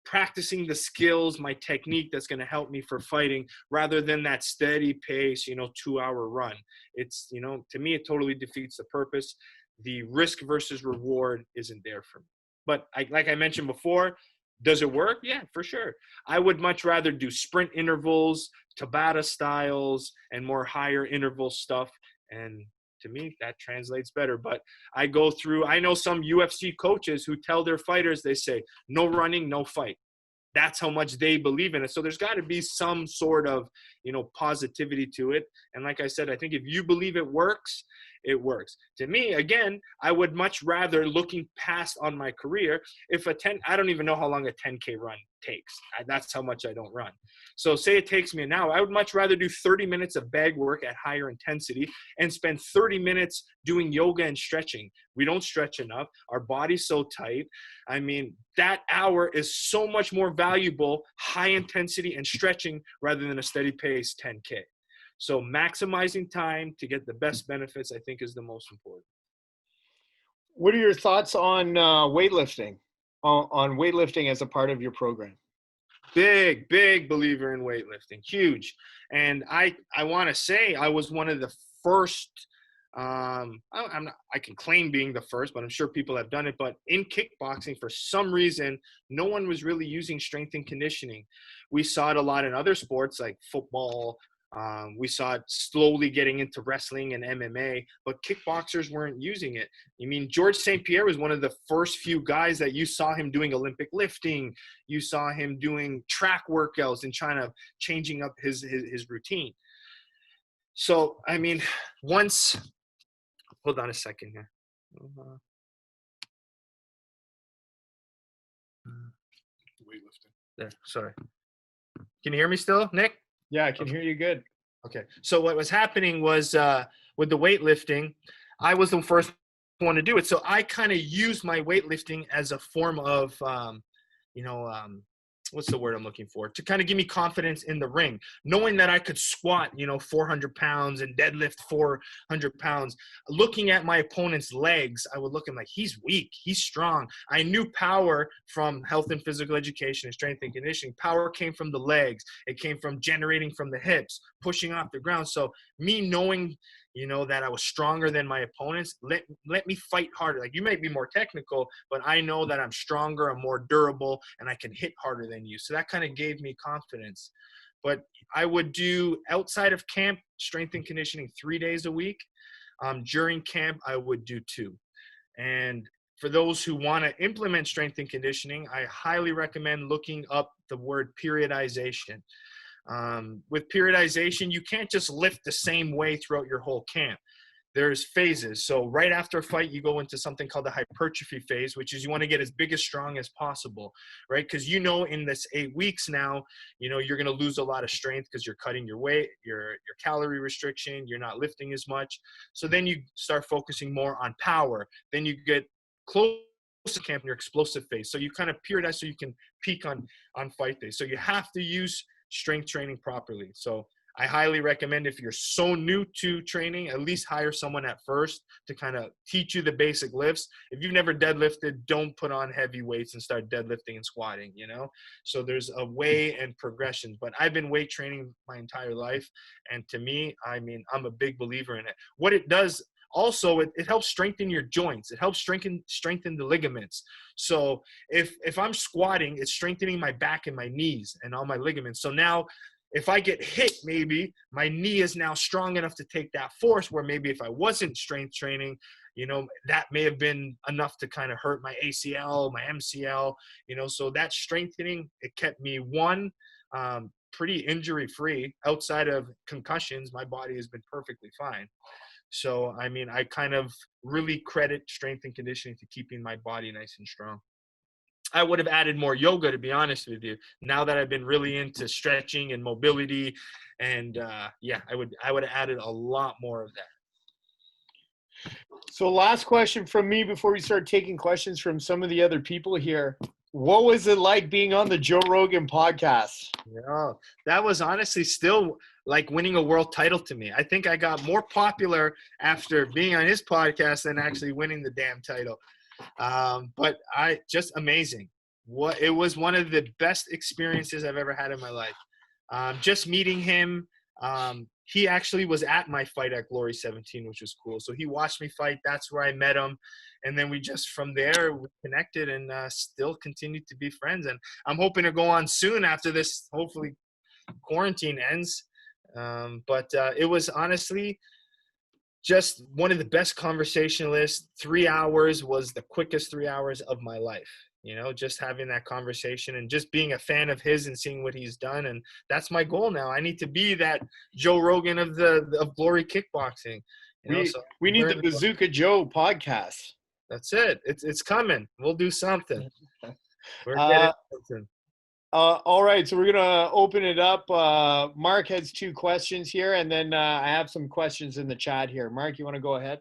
practicing the skills, my technique that's going to help me for fighting, rather than that steady pace, 2-hour run. It's, to me, it totally defeats the purpose. The risk versus reward isn't there for me. But like I mentioned before, does it work? Yeah, for sure. I would much rather do sprint intervals, Tabata styles, and more higher interval stuff. And to me, that translates better. But I know some UFC coaches who tell their fighters, they say, no running, no fight. That's how much they believe in it. So there's got to be some sort of, positivity to it. And like I said, I think if you believe it works, it works. To me, again, I would much rather, looking past on my career, I don't even know how long a 10K run takes. That's how much I don't run. So say it takes me an hour. I would much rather do 30 minutes of bag work at higher intensity and spend 30 minutes doing yoga and stretching. We don't stretch enough. Our body's so tight. I mean, that hour is so much more valuable, high intensity and stretching, rather than a steady pace 10K. So maximizing time to get the best benefits, I think, is the most important. What are your thoughts on weightlifting, on weightlifting as a part of your program? Big believer in weightlifting, huge. And I want to say I was one of the first, I can claim being the first, but I'm sure people have done it. But in kickboxing, for some reason, no one was really using strength and conditioning. We saw it a lot in other sports like football. We saw it slowly getting into wrestling and MMA, but kickboxers weren't using it. I mean, George St. Pierre was one of the first few guys that you saw him doing Olympic lifting. You saw him doing track workouts and trying to changing up his routine. So, I mean, hold on a second here. Weightlifting. There, sorry. Can you hear me still, Nick? Yeah, I can hear you good. Okay. So what was happening was with the weightlifting, I was the first one to do it. So I kind of used my weightlifting as a form of, what's the word I'm looking for? To kind of give me confidence in the ring, knowing that I could squat, 400 pounds and deadlift 400 pounds. Looking at my opponent's legs, I would look at him like, he's weak, he's strong. I knew power from health and physical education and strength and conditioning. Power came from the legs. It came from generating from the hips, pushing off the ground. So me knowing, that I was stronger than my opponents, let me fight harder. Like, you might be more technical, but I know that I'm stronger, I'm more durable, and I can hit harder than you. So that kind of gave me confidence. But I would do, outside of camp, strength and conditioning 3 days a week. During camp, I would do 2. And for those who want to implement strength and conditioning, I highly recommend looking up the word periodization. With periodization, you can't just lift the same way throughout your whole camp. there's phases. So right after a fight, you go into something called the hypertrophy phase, which is you want to get as big as strong as possible, right? Because in this 8 weeks now, you're going to lose a lot of strength because you're cutting your weight, your calorie restriction, you're not lifting as much. So then you start focusing more on power. Then you get close to camp in your explosive phase. So you kind of periodize so you can peak on fight day. So you have to use strength training properly. So I highly recommend, if you're so new to training, at least hire someone at first to kind of teach you the basic lifts. If you've never deadlifted, don't put on heavy weights and start deadlifting and squatting, So there's a way and progression. But I've been weight training my entire life. And to me, I'm a big believer in it. What it does also, it helps strengthen your joints. It helps strengthen the ligaments. So if I'm squatting, it's strengthening my back and my knees and all my ligaments. So now, if I get hit, maybe my knee is now strong enough to take that force, where maybe if I wasn't strength training, that may have been enough to kind of hurt my ACL, my MCL, so that strengthening, it kept me pretty injury free. Outside of concussions, my body has been perfectly fine. So, I kind of really credit strength and conditioning to keeping my body nice and strong. I would have added more yoga, to be honest with you. Now that I've been really into stretching and mobility, and I would have added a lot more of that. So last question from me before we start taking questions from some of the other people here. What was it like being on the Joe Rogan podcast? Yeah, that was honestly still like winning a world title to me. I think I got more popular after being on his podcast than actually winning the damn title. But just amazing. It was one of the best experiences I've ever had in my life. Just meeting him. He actually was at my fight at Glory 17, which was cool. So he watched me fight. That's where I met him. And then from there, we connected and still continued to be friends. And I'm hoping to go on soon after this, hopefully quarantine ends. But it was honestly just one of the best conversationalists. 3 hours was the quickest 3 hours of my life. Just having that conversation and just being a fan of his and seeing what he's done. And that's my goal now. I need to be that Joe Rogan of Glory Kickboxing. We need the Bazooka Joe podcast. That's it. It's coming. We'll do something. We're getting something. All right, so we're gonna open it up. Mark has 2 questions here, and then I have some questions in the chat here. Mark, you want to go ahead?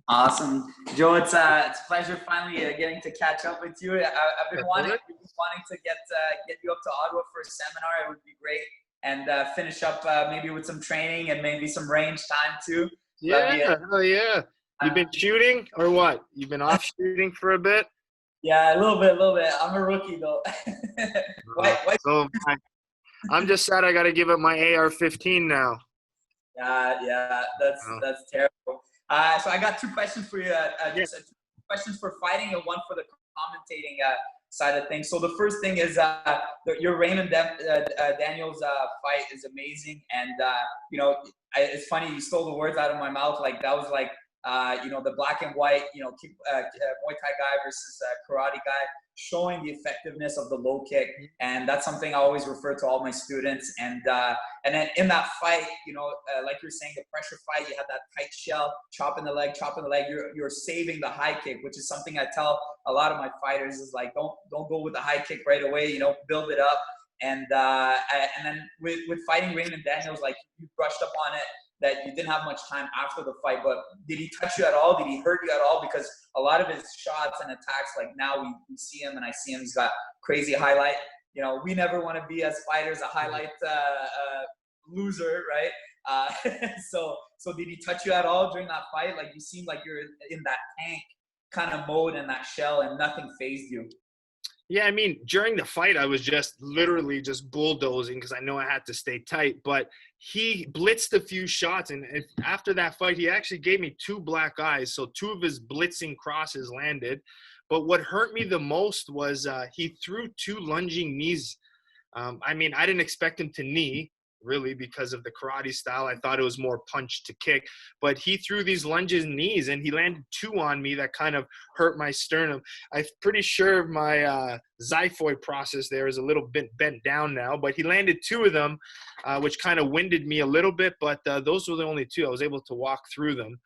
Awesome, Joe. It's a pleasure finally getting to catch up with you. I've been wanting to get you up to Ottawa for a seminar. It would be great, and finish up maybe with some training and maybe some range time too. Yeah, hell yeah. You've been shooting or what? You've been off shooting for a bit? Yeah, a little bit. I'm a rookie though. So I'm just sad I got to give up my AR-15 now. Yeah, that's terrible. So I got 2 questions for you. Just 2 questions for fighting and 1 for the commentating side of things. So the first thing is your Raymond Daniels fight is amazing, and it's funny you stole the words out of my mouth. Like that was like the black and white, Muay Thai guy versus karate guy, showing the effectiveness of the low kick. And that's something I always refer to all my students. And then in that fight, like you're saying, the pressure fight, you had that tight shell, chopping the leg, you're saving the high kick, which is something I tell a lot of my fighters is like, don't go with the high kick right away, build it up. And then with fighting Raymond Daniels, like you brushed up on it, that you didn't have much time after the fight, but did he touch you at all? Did he hurt you at all? Because a lot of his shots and attacks, like now we see him and I see him, he's got crazy highlight. We never want to be as fighters a highlight loser, right? So did he touch you at all during that fight? Like you seemed like you're in that tank kind of mode and that shell and nothing fazed you. Yeah, during the fight, I was literally just bulldozing because I know I had to stay tight. But he blitzed a few shots, and after that fight, he actually gave me 2 black eyes. So 2 of his blitzing crosses landed. But what hurt me the most was he threw 2 lunging knees. I didn't expect him to knee, really, because of the karate style. I thought it was more punch to kick. But he threw these lunges knees, and he landed 2 on me that kind of hurt my sternum. I'm pretty sure my xiphoid process there is a little bit bent down now. But he landed 2 of them, which kind of winded me a little bit. But those were the only 2. I was able to walk through them.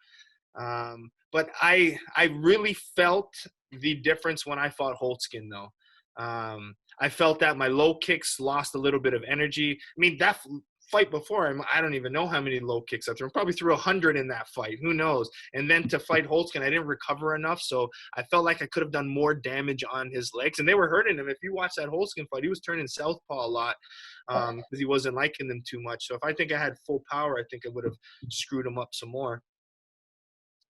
But I really felt the difference when I fought Holtzkin, though. I felt that my low kicks lost a little bit of energy. I mean, that fight before him, I don't even know how many low kicks I threw. Probably threw 100 in that fight. Who knows? And then to fight Holtzkin, I didn't recover enough. So I felt like I could have done more damage on his legs. And they were hurting him. If you watch that Holtzkin fight, he was turning southpaw a lot because he wasn't liking them too much. So if I think I had full power, I think I would have screwed him up some more.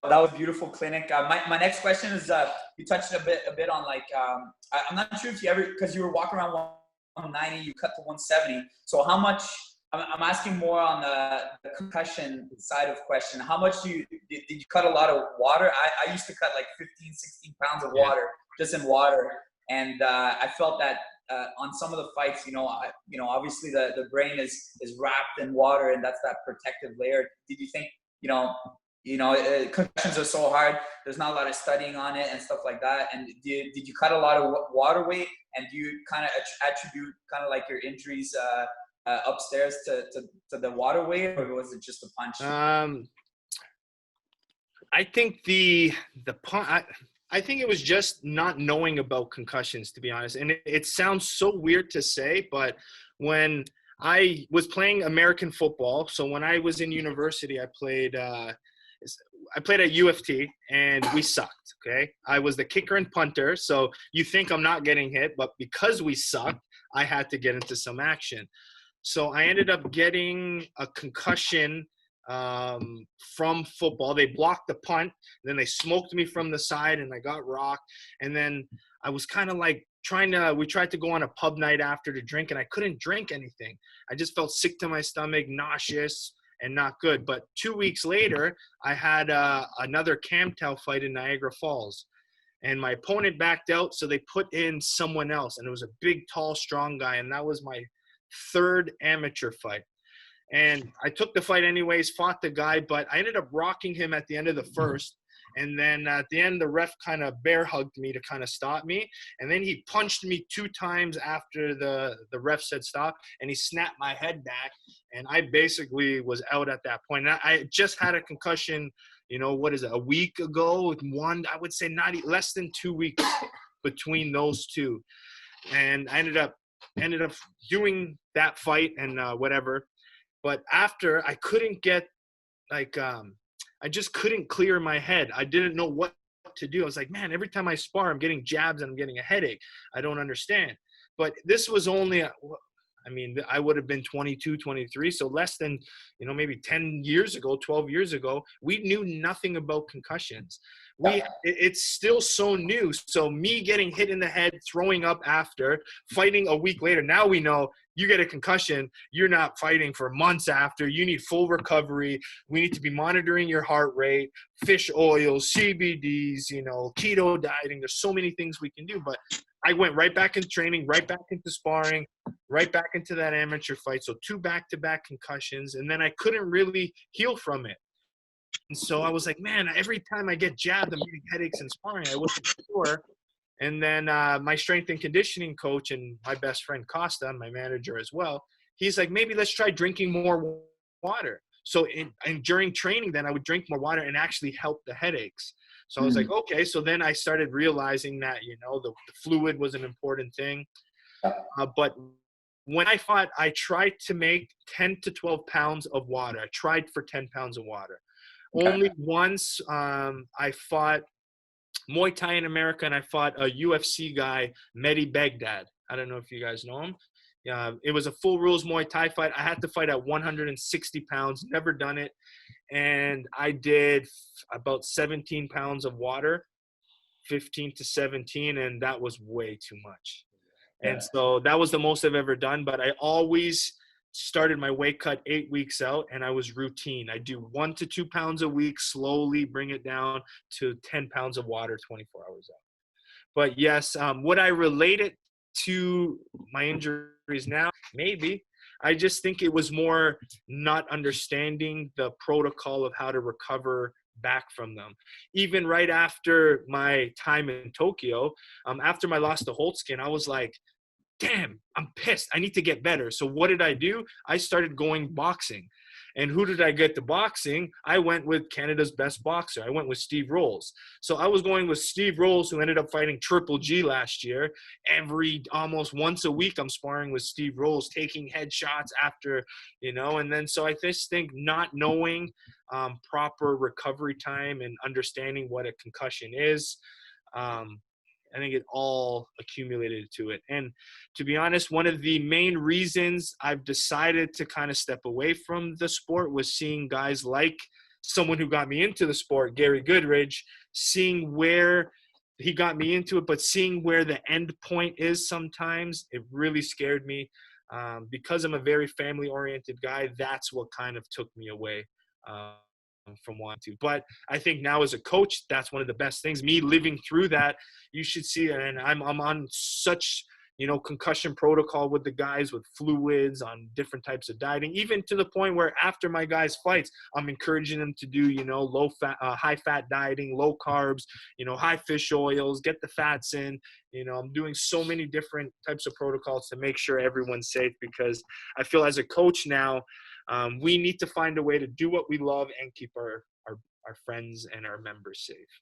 That was a beautiful clinic. My next question is, you touched a bit on like, I'm not sure if you ever, because you were walking around 190, you cut to 170. So how much, I'm asking more on the concussion side of question. How much did you cut a lot of water? I used to cut like 15, 16 pounds of water, just in water. And I felt that on some of the fights, obviously the brain is wrapped in water, and that's that protective layer. Did you think, concussions are so hard, there's not a lot of studying on it and stuff like that. And did you cut a lot of water weight, and do you kind of attribute kind of like your injuries upstairs to the water weight, or was it just a punch? I think I think it was just not knowing about concussions, to be honest. And it sounds so weird to say, but when I was playing American football, so when I was in university, I played at UFT, and we sucked, okay? I was the kicker and punter, so you think I'm not getting hit, but because we sucked, I had to get into some action. So I ended up getting a concussion from football. They blocked the punt, then they smoked me from the side, and I got rocked. And then I was kind of like we tried to go on a pub night after to drink, and I couldn't drink anything. I just felt sick to my stomach, nauseous, and not good. But 2 weeks later, I had another Camtel fight in Niagara Falls. And my opponent backed out, so they put in someone else. And it was a big, tall, strong guy, and that was my third amateur fight. And I took the fight anyways, fought the guy, but I ended up rocking him at the end of the first. And then at the end, the ref kind of bear hugged me to kind of stop me. And then he punched me 2 times after the ref said stop, and he snapped my head back. And I basically was out at that point. And I just had a concussion, a week ago with one, I would say less than 2 weeks between those two. And I ended up doing that fight and whatever. But after, I couldn't get I just couldn't clear my head. I didn't know what to do. I was like, man, every time I spar, I'm getting jabs and I'm getting a headache. I don't understand. But this was only, I would have been 22, 23. So less than, maybe 10 years ago, 12 years ago, we knew nothing about concussions. It's still so new. So me getting hit in the head, throwing up after, fighting a week later, now we know you get a concussion, you're not fighting for months after. You need full recovery. We need to be monitoring your heart rate, fish oils, CBDs, keto dieting. There's so many things we can do. But I went right back into training, right back into sparring, right back into that amateur fight. So 2 back-to-back concussions, and then I couldn't really heal from it. And so I was like, man, every time I get jabbed, I'm getting headaches and sparring. I wasn't sure. And then my strength and conditioning coach and my best friend Costa, my manager as well, he's like, maybe let's try drinking more water. So during training, then I would drink more water and actually help the headaches. So I was like, okay. So then I started realizing that, the fluid was an important thing. But when I fought, I tried to make 10 to 12 pounds of water. I tried for 10 pounds of water. Okay. Only once I fought Muay Thai in America, and I fought a UFC guy, Mehdi Baghdad. I don't know if you guys know him. It was a full rules Muay Thai fight. I had to fight at 160 pounds, never done it. And I did about 17 pounds of water, 15 to 17, and that was way too much. Yeah. And so that was the most I've ever done, but I always started my weight cut 8 weeks out, and I was routine. I do 1 to 2 pounds a week, slowly bring it down to 10 pounds of water 24 hours out. But yes, would I relate it to my injuries now? Maybe. I just think it was more not understanding the protocol of how to recover back from them. Even right after my time in Tokyo, after my loss to Holtzkin, I was like, damn, I'm pissed. I need to get better. So what did I do? I started going boxing. And who did I get to boxing? I went with Canada's best boxer. I went with Steve Rolls. So I was going with Steve Rolls, who ended up fighting Triple G last year. Almost once a week, I'm sparring with Steve Rolls, taking headshots after, and then so I just think not knowing proper recovery time and understanding what a concussion is, I think it all accumulated to it. And to be honest, one of the main reasons I've decided to kind of step away from the sport was seeing guys like someone who got me into the sport, Gary Goodridge, seeing where he got me into it, but seeing where the end point is sometimes, it really scared me. Because I'm a very family-oriented guy, that's what kind of took me away from wanting to. But I think now as a coach, that's one of the best things. Me living through that, you should see, and I'm on such concussion protocol with the guys, with fluids, on different types of dieting, even to the point where after my guys' fights, I'm encouraging them to do, low fat, high fat dieting, low carbs, high fish oils, get the fats in. I'm doing so many different types of protocols to make sure everyone's safe, because I feel as a coach now, we need to find a way to do what we love and keep our friends and our members safe.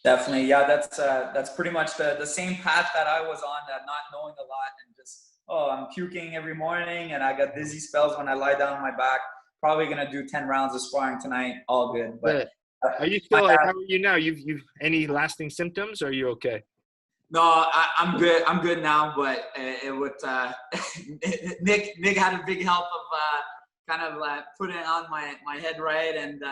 Definitely. Yeah, that's pretty much the same path that I was on, that not knowing a lot and just, I'm puking every morning and I got dizzy spells when I lie down on my back. Probably going to do 10 rounds of sparring tonight. All good. But are you still, how are you now? You've any lasting symptoms, or are you okay? No, I'm good. I'm good now, but it would, Nick had a big help of kind of putting on my head right and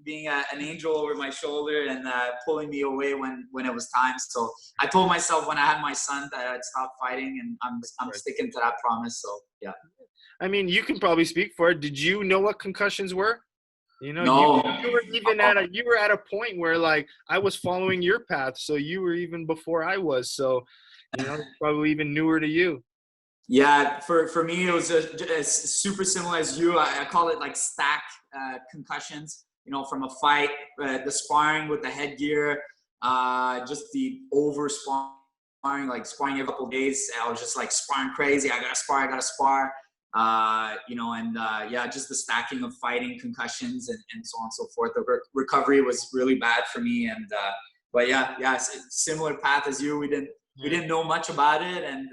being an angel over my shoulder and pulling me away when it was time. So I told myself when I had my son that I'd stop fighting, and I'm sticking to that promise. So yeah. I mean, you can probably speak for it. Did you know what concussions were? No. You were even you were at a point where like I was following your path, so you were even before I was. So probably even newer to you. Yeah, for me it was super similar as you. I call it like stack concussions. From a fight, the sparring with the headgear, just the over sparring, like sparring every couple of days. I was just like sparring crazy. I gotta spar. Just the stacking of fighting, concussions, and so on and so forth. The recovery was really bad for me, and similar path as you. We didn't know much about it, and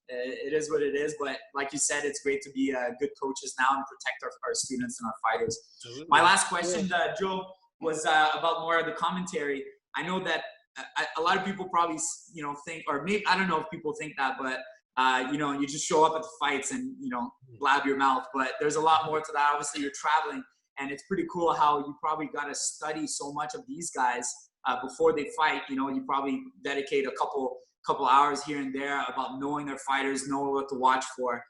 it is what it is. But like you said, it's great to be good coaches now and protect our students and our fighters. Absolutely. My last question, Joe, was about more of the commentary. I know that a lot of people probably think, or maybe I don't know if people think that, but you just show up at the fights and blab your mouth. But there's a lot more to that. Obviously, you're traveling, and it's pretty cool how you probably got to study so much of these guys before they fight. You probably dedicate a couple hours here and there about knowing their fighters, know what to watch for.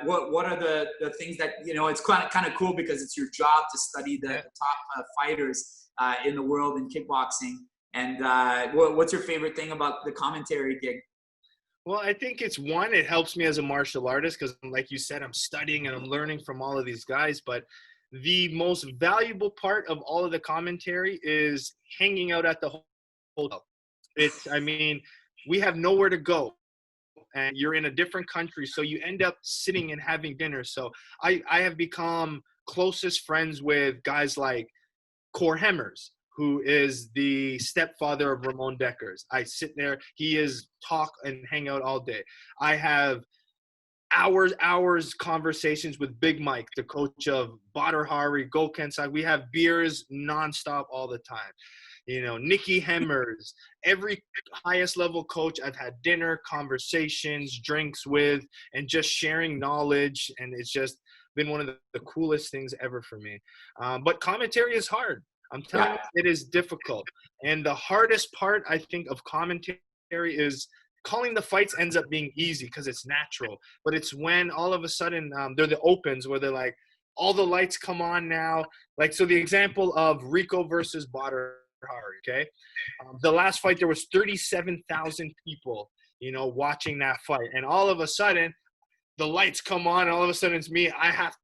What are the things that it's kind of cool, because it's your job to study the top fighters in the world in kickboxing. And what's your favorite thing about the commentary gig? Well, I think it helps me as a martial artist, because like you said, I'm studying and I'm learning from all of these guys. But the most valuable part of all of the commentary is hanging out at the hotel. We have nowhere to go, and you're in a different country, so you end up sitting and having dinner. So I have become closest friends with guys like Cor Hemmers, who is the stepfather of Ramon Deckers. I sit there, he is talk and hang out all day. I have hours conversations with Big Mike, the coach of Badr Hari, Gokensai. We have beers nonstop all the time. Nikki Hemmers, every highest level coach I've had dinner, conversations, drinks with, and just sharing knowledge. And it's just been one of the coolest things ever for me. But commentary is hard. I'm telling you, it is difficult. And the hardest part, I think, of commentary is calling the fights ends up being easy because it's natural. But it's when all of a sudden they're the opens where they're like, all the lights come on now. Like, so the example of Rico versus Badr Hari, okay? The last fight, there was 37,000 people, watching that fight. And all of a sudden, the lights come on, and all of a sudden it's me. I have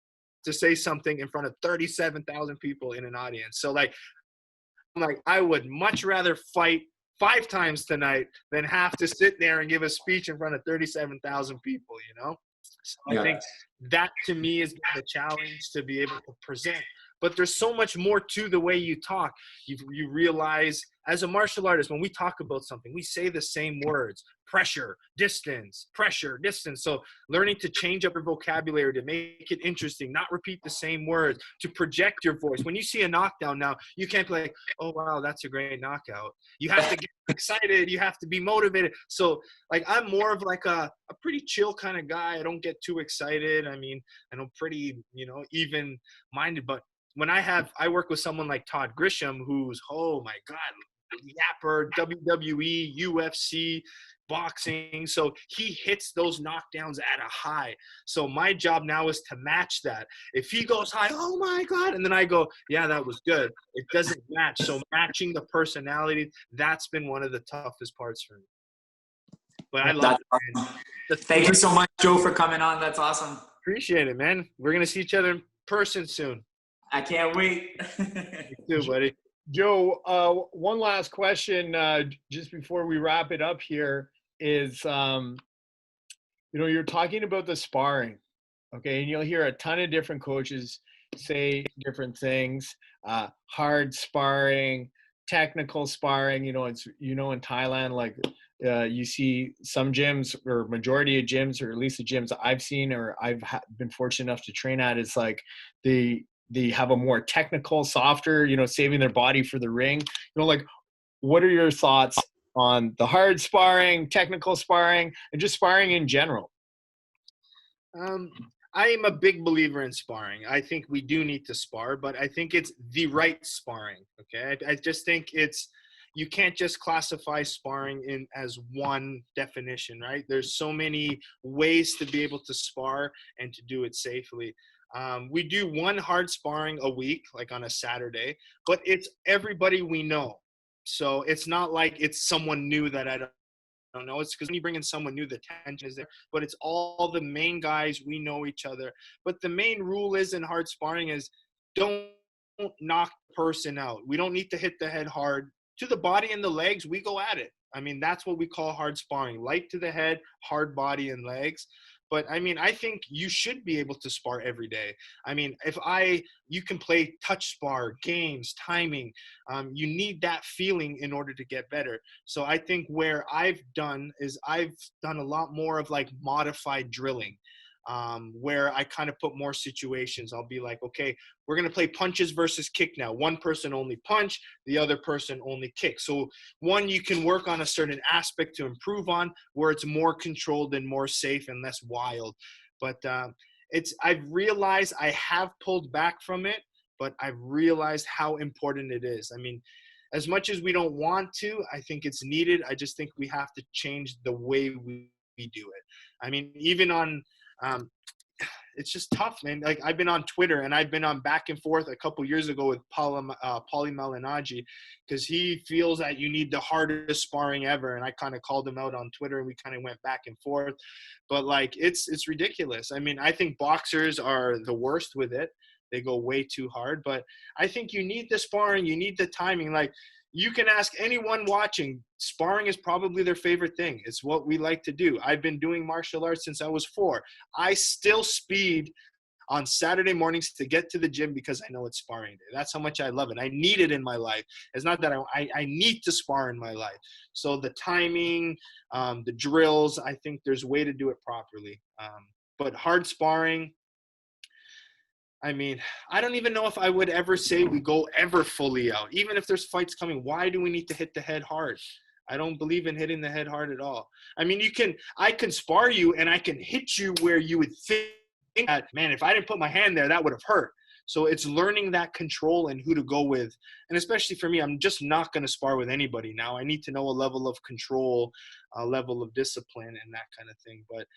to say something in front of 37,000 people in an audience. So, I would much rather fight 5 times tonight than have to sit there and give a speech in front of 37,000 people, So I Yeah. think that to me is the challenge to be able to present. But there's so much more to the way you talk. You realize as a martial artist, when we talk about something, we say the same words: pressure, distance, pressure, distance. So learning to change up your vocabulary to make it interesting, not repeat the same words, to project your voice. When you see a knockdown now, you can't be like, oh, wow, that's a great knockout. You have to get excited. You have to be motivated. So like, I'm more of like a pretty chill kind of guy. I don't get too excited. I mean, I'm pretty, even minded, but when I work with someone like Todd Grisham, who's, oh my God, yapper, WWE, UFC, boxing. So he hits those knockdowns at a high. So my job now is to match that. If he goes high, oh my God, and then I go, yeah, that was good. It doesn't match. So matching the personality, that's been one of the toughest parts for me. But I love it, man. Thank you so much, Joe, for coming on. That's awesome. Appreciate it, man. We're going to see each other in person soon. I can't wait. You too, buddy. Joe, one last question just before we wrap it up here is, you're talking about the sparring, okay? And you'll hear a ton of different coaches say different things, hard sparring, technical sparring. It's, in Thailand, like you see some gyms, or majority of gyms, or at least the gyms I've seen or I've been fortunate enough to train at, is like they have a more technical, softer, saving their body for the ring. Like, what are your thoughts on the hard sparring, technical sparring, and just sparring in general? I am a big believer in sparring. I think we do need to spar, but I think it's the right sparring. Okay. I just think you can't just classify sparring in as one definition, right? There's so many ways to be able to spar and to do it safely. We do one hard sparring a week, like on a Saturday, but it's everybody we know. So it's not like it's someone new that I don't know. It's because when you bring in someone new, the tension is there, but it's all the main guys. We know each other. But the main rule is in hard sparring is don't knock the person out. We don't need to hit the head hard. To the body and the legs, we go at it. I mean, that's what we call hard sparring. Light to the head, hard body and legs. But I mean, I think you should be able to spar every day. I mean, you can play touch spar, games, timing. You need that feeling in order to get better. So I think where I've done a lot more of like modified drilling, where I kind of put more situations. I'll be like, okay, we're going to play punches versus kick now. One person only punch, the other person only kick. So one, you can work on a certain aspect to improve on, where it's more controlled and more safe and less wild. But I've realized I have pulled back from it, but I've realized how important it is. I mean, as much as we don't want to, I think it's needed. I just think we have to change the way we do it. I mean, even on it's just tough, man. Like, I've been on Twitter and I've been on back and forth a couple years ago with Paulie Malignaggi, because he feels that you need the hardest sparring ever. And I kind of called him out on Twitter and we kind of went back and forth. But like, it's ridiculous. I mean, I think boxers are the worst with it. They go way too hard. But I think you need the sparring. You need the timing. Like, you can ask anyone watching, sparring is probably their favorite thing. It's what we like to do. I've been doing martial arts since I was 4. I still speed on Saturday mornings to get to the gym because I know it's sparring day. That's how much I love it. I need it in my life. It's not that I need to spar in my life. So the timing, the drills, I think there's a way to do it properly. But hard sparring, I mean, I don't even know if I would ever say we go ever fully out. Even if there's fights coming, why do we need to hit the head hard? I don't believe in hitting the head hard at all. I mean, I can spar you and I can hit you where you would think that, man, if I didn't put my hand there, that would have hurt. So it's learning that control and who to go with. And especially for me, I'm just not going to spar with anybody now. I need to know a level of control, a level of discipline and that kind of thing. But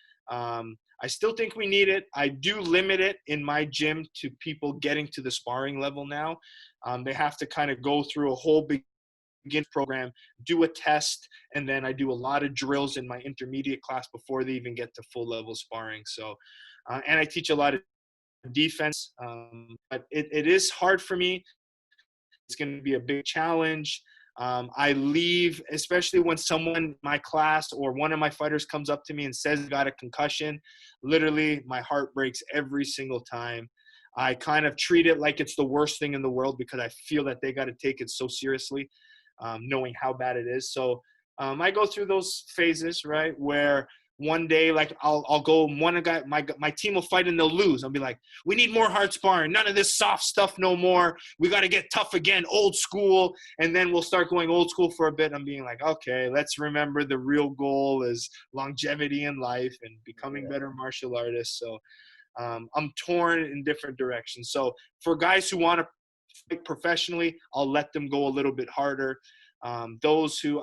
I still think we need it. I do limit it in my gym to people getting to the sparring level now. They have to kind of go through a whole beginning program, do a test, and then I do a lot of drills in my intermediate class before they even get to full level sparring. So, and I teach a lot of defense, but it is hard for me. It's going to be a big challenge. I leave, especially when someone in my class or one of my fighters comes up to me and says, got a concussion. Literally, my heart breaks every single time. I kind of treat it like it's the worst thing in the world because I feel that they got to take it so seriously, knowing how bad it is. So I go through those phases, right, where one day, like, I'll go, my team will fight and they'll lose. I'll be like, we need more hard sparring. None of this soft stuff no more. We got to get tough again, old school. And then we'll start going old school for a bit. I'm being like, okay, let's remember the real goal is longevity in life and becoming better martial artists. So I'm torn in different directions. So for guys who want to fight professionally, I'll let them go a little bit harder. Those who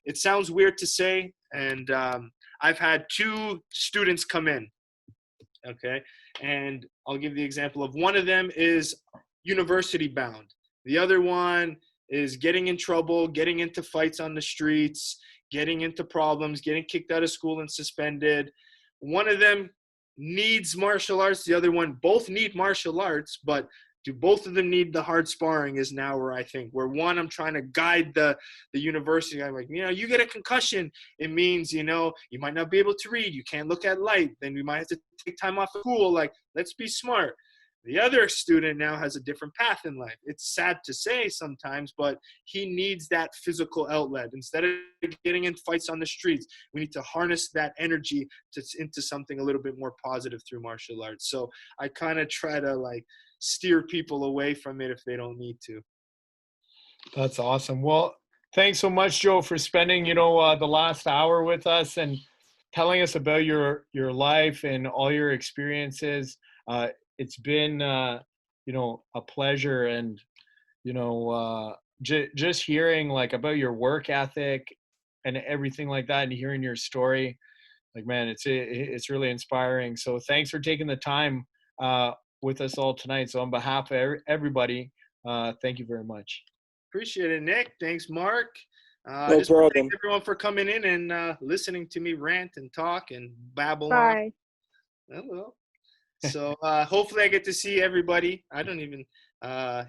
it sounds weird to say, and I've had 2 students come in, okay? And I'll give the example of one of them is university bound. The other one is getting in trouble, getting into fights on the streets, getting into problems, getting kicked out of school and suspended. One of them needs martial arts. The other one, both need martial arts, but do both of them need the hard sparring is now where I think, where one, I'm trying to guide the university. I'm like, you get a concussion. It means, you might not be able to read. You can't look at light. Then we might have to take time off of school. Like, let's be smart. The other student now has a different path in life. It's sad to say sometimes, but he needs that physical outlet. Instead of getting in fights on the streets, we need to harness that energy into something a little bit more positive through martial arts. So I kind of try to steer people away from it if they don't need to. That's awesome. Well, thanks so much, Joe, for spending, the last hour with us and telling us about your life and all your experiences. It's been, a pleasure, and, just hearing about your work ethic and everything like that, and hearing your story, man, it's really inspiring. So thanks for taking the time with us all tonight. So on behalf of everybody, thank you very much. Appreciate it, Nick. Thanks, Mark. No problem. Thanks everyone for coming in and listening to me rant and talk and babble Bye. on. Hello. So hopefully I get to see everybody. I don't even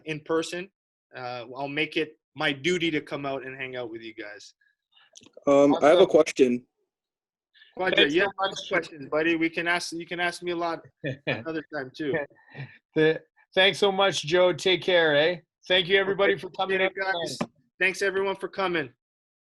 in person. I'll make it my duty to come out and hang out with you guys. I have a question. Quadra, you have lots of questions, buddy. You can ask me a lot another time too. Thanks so much, Joe. Take care, eh? Thank you, everybody, for coming. Guys. Thanks everyone for coming.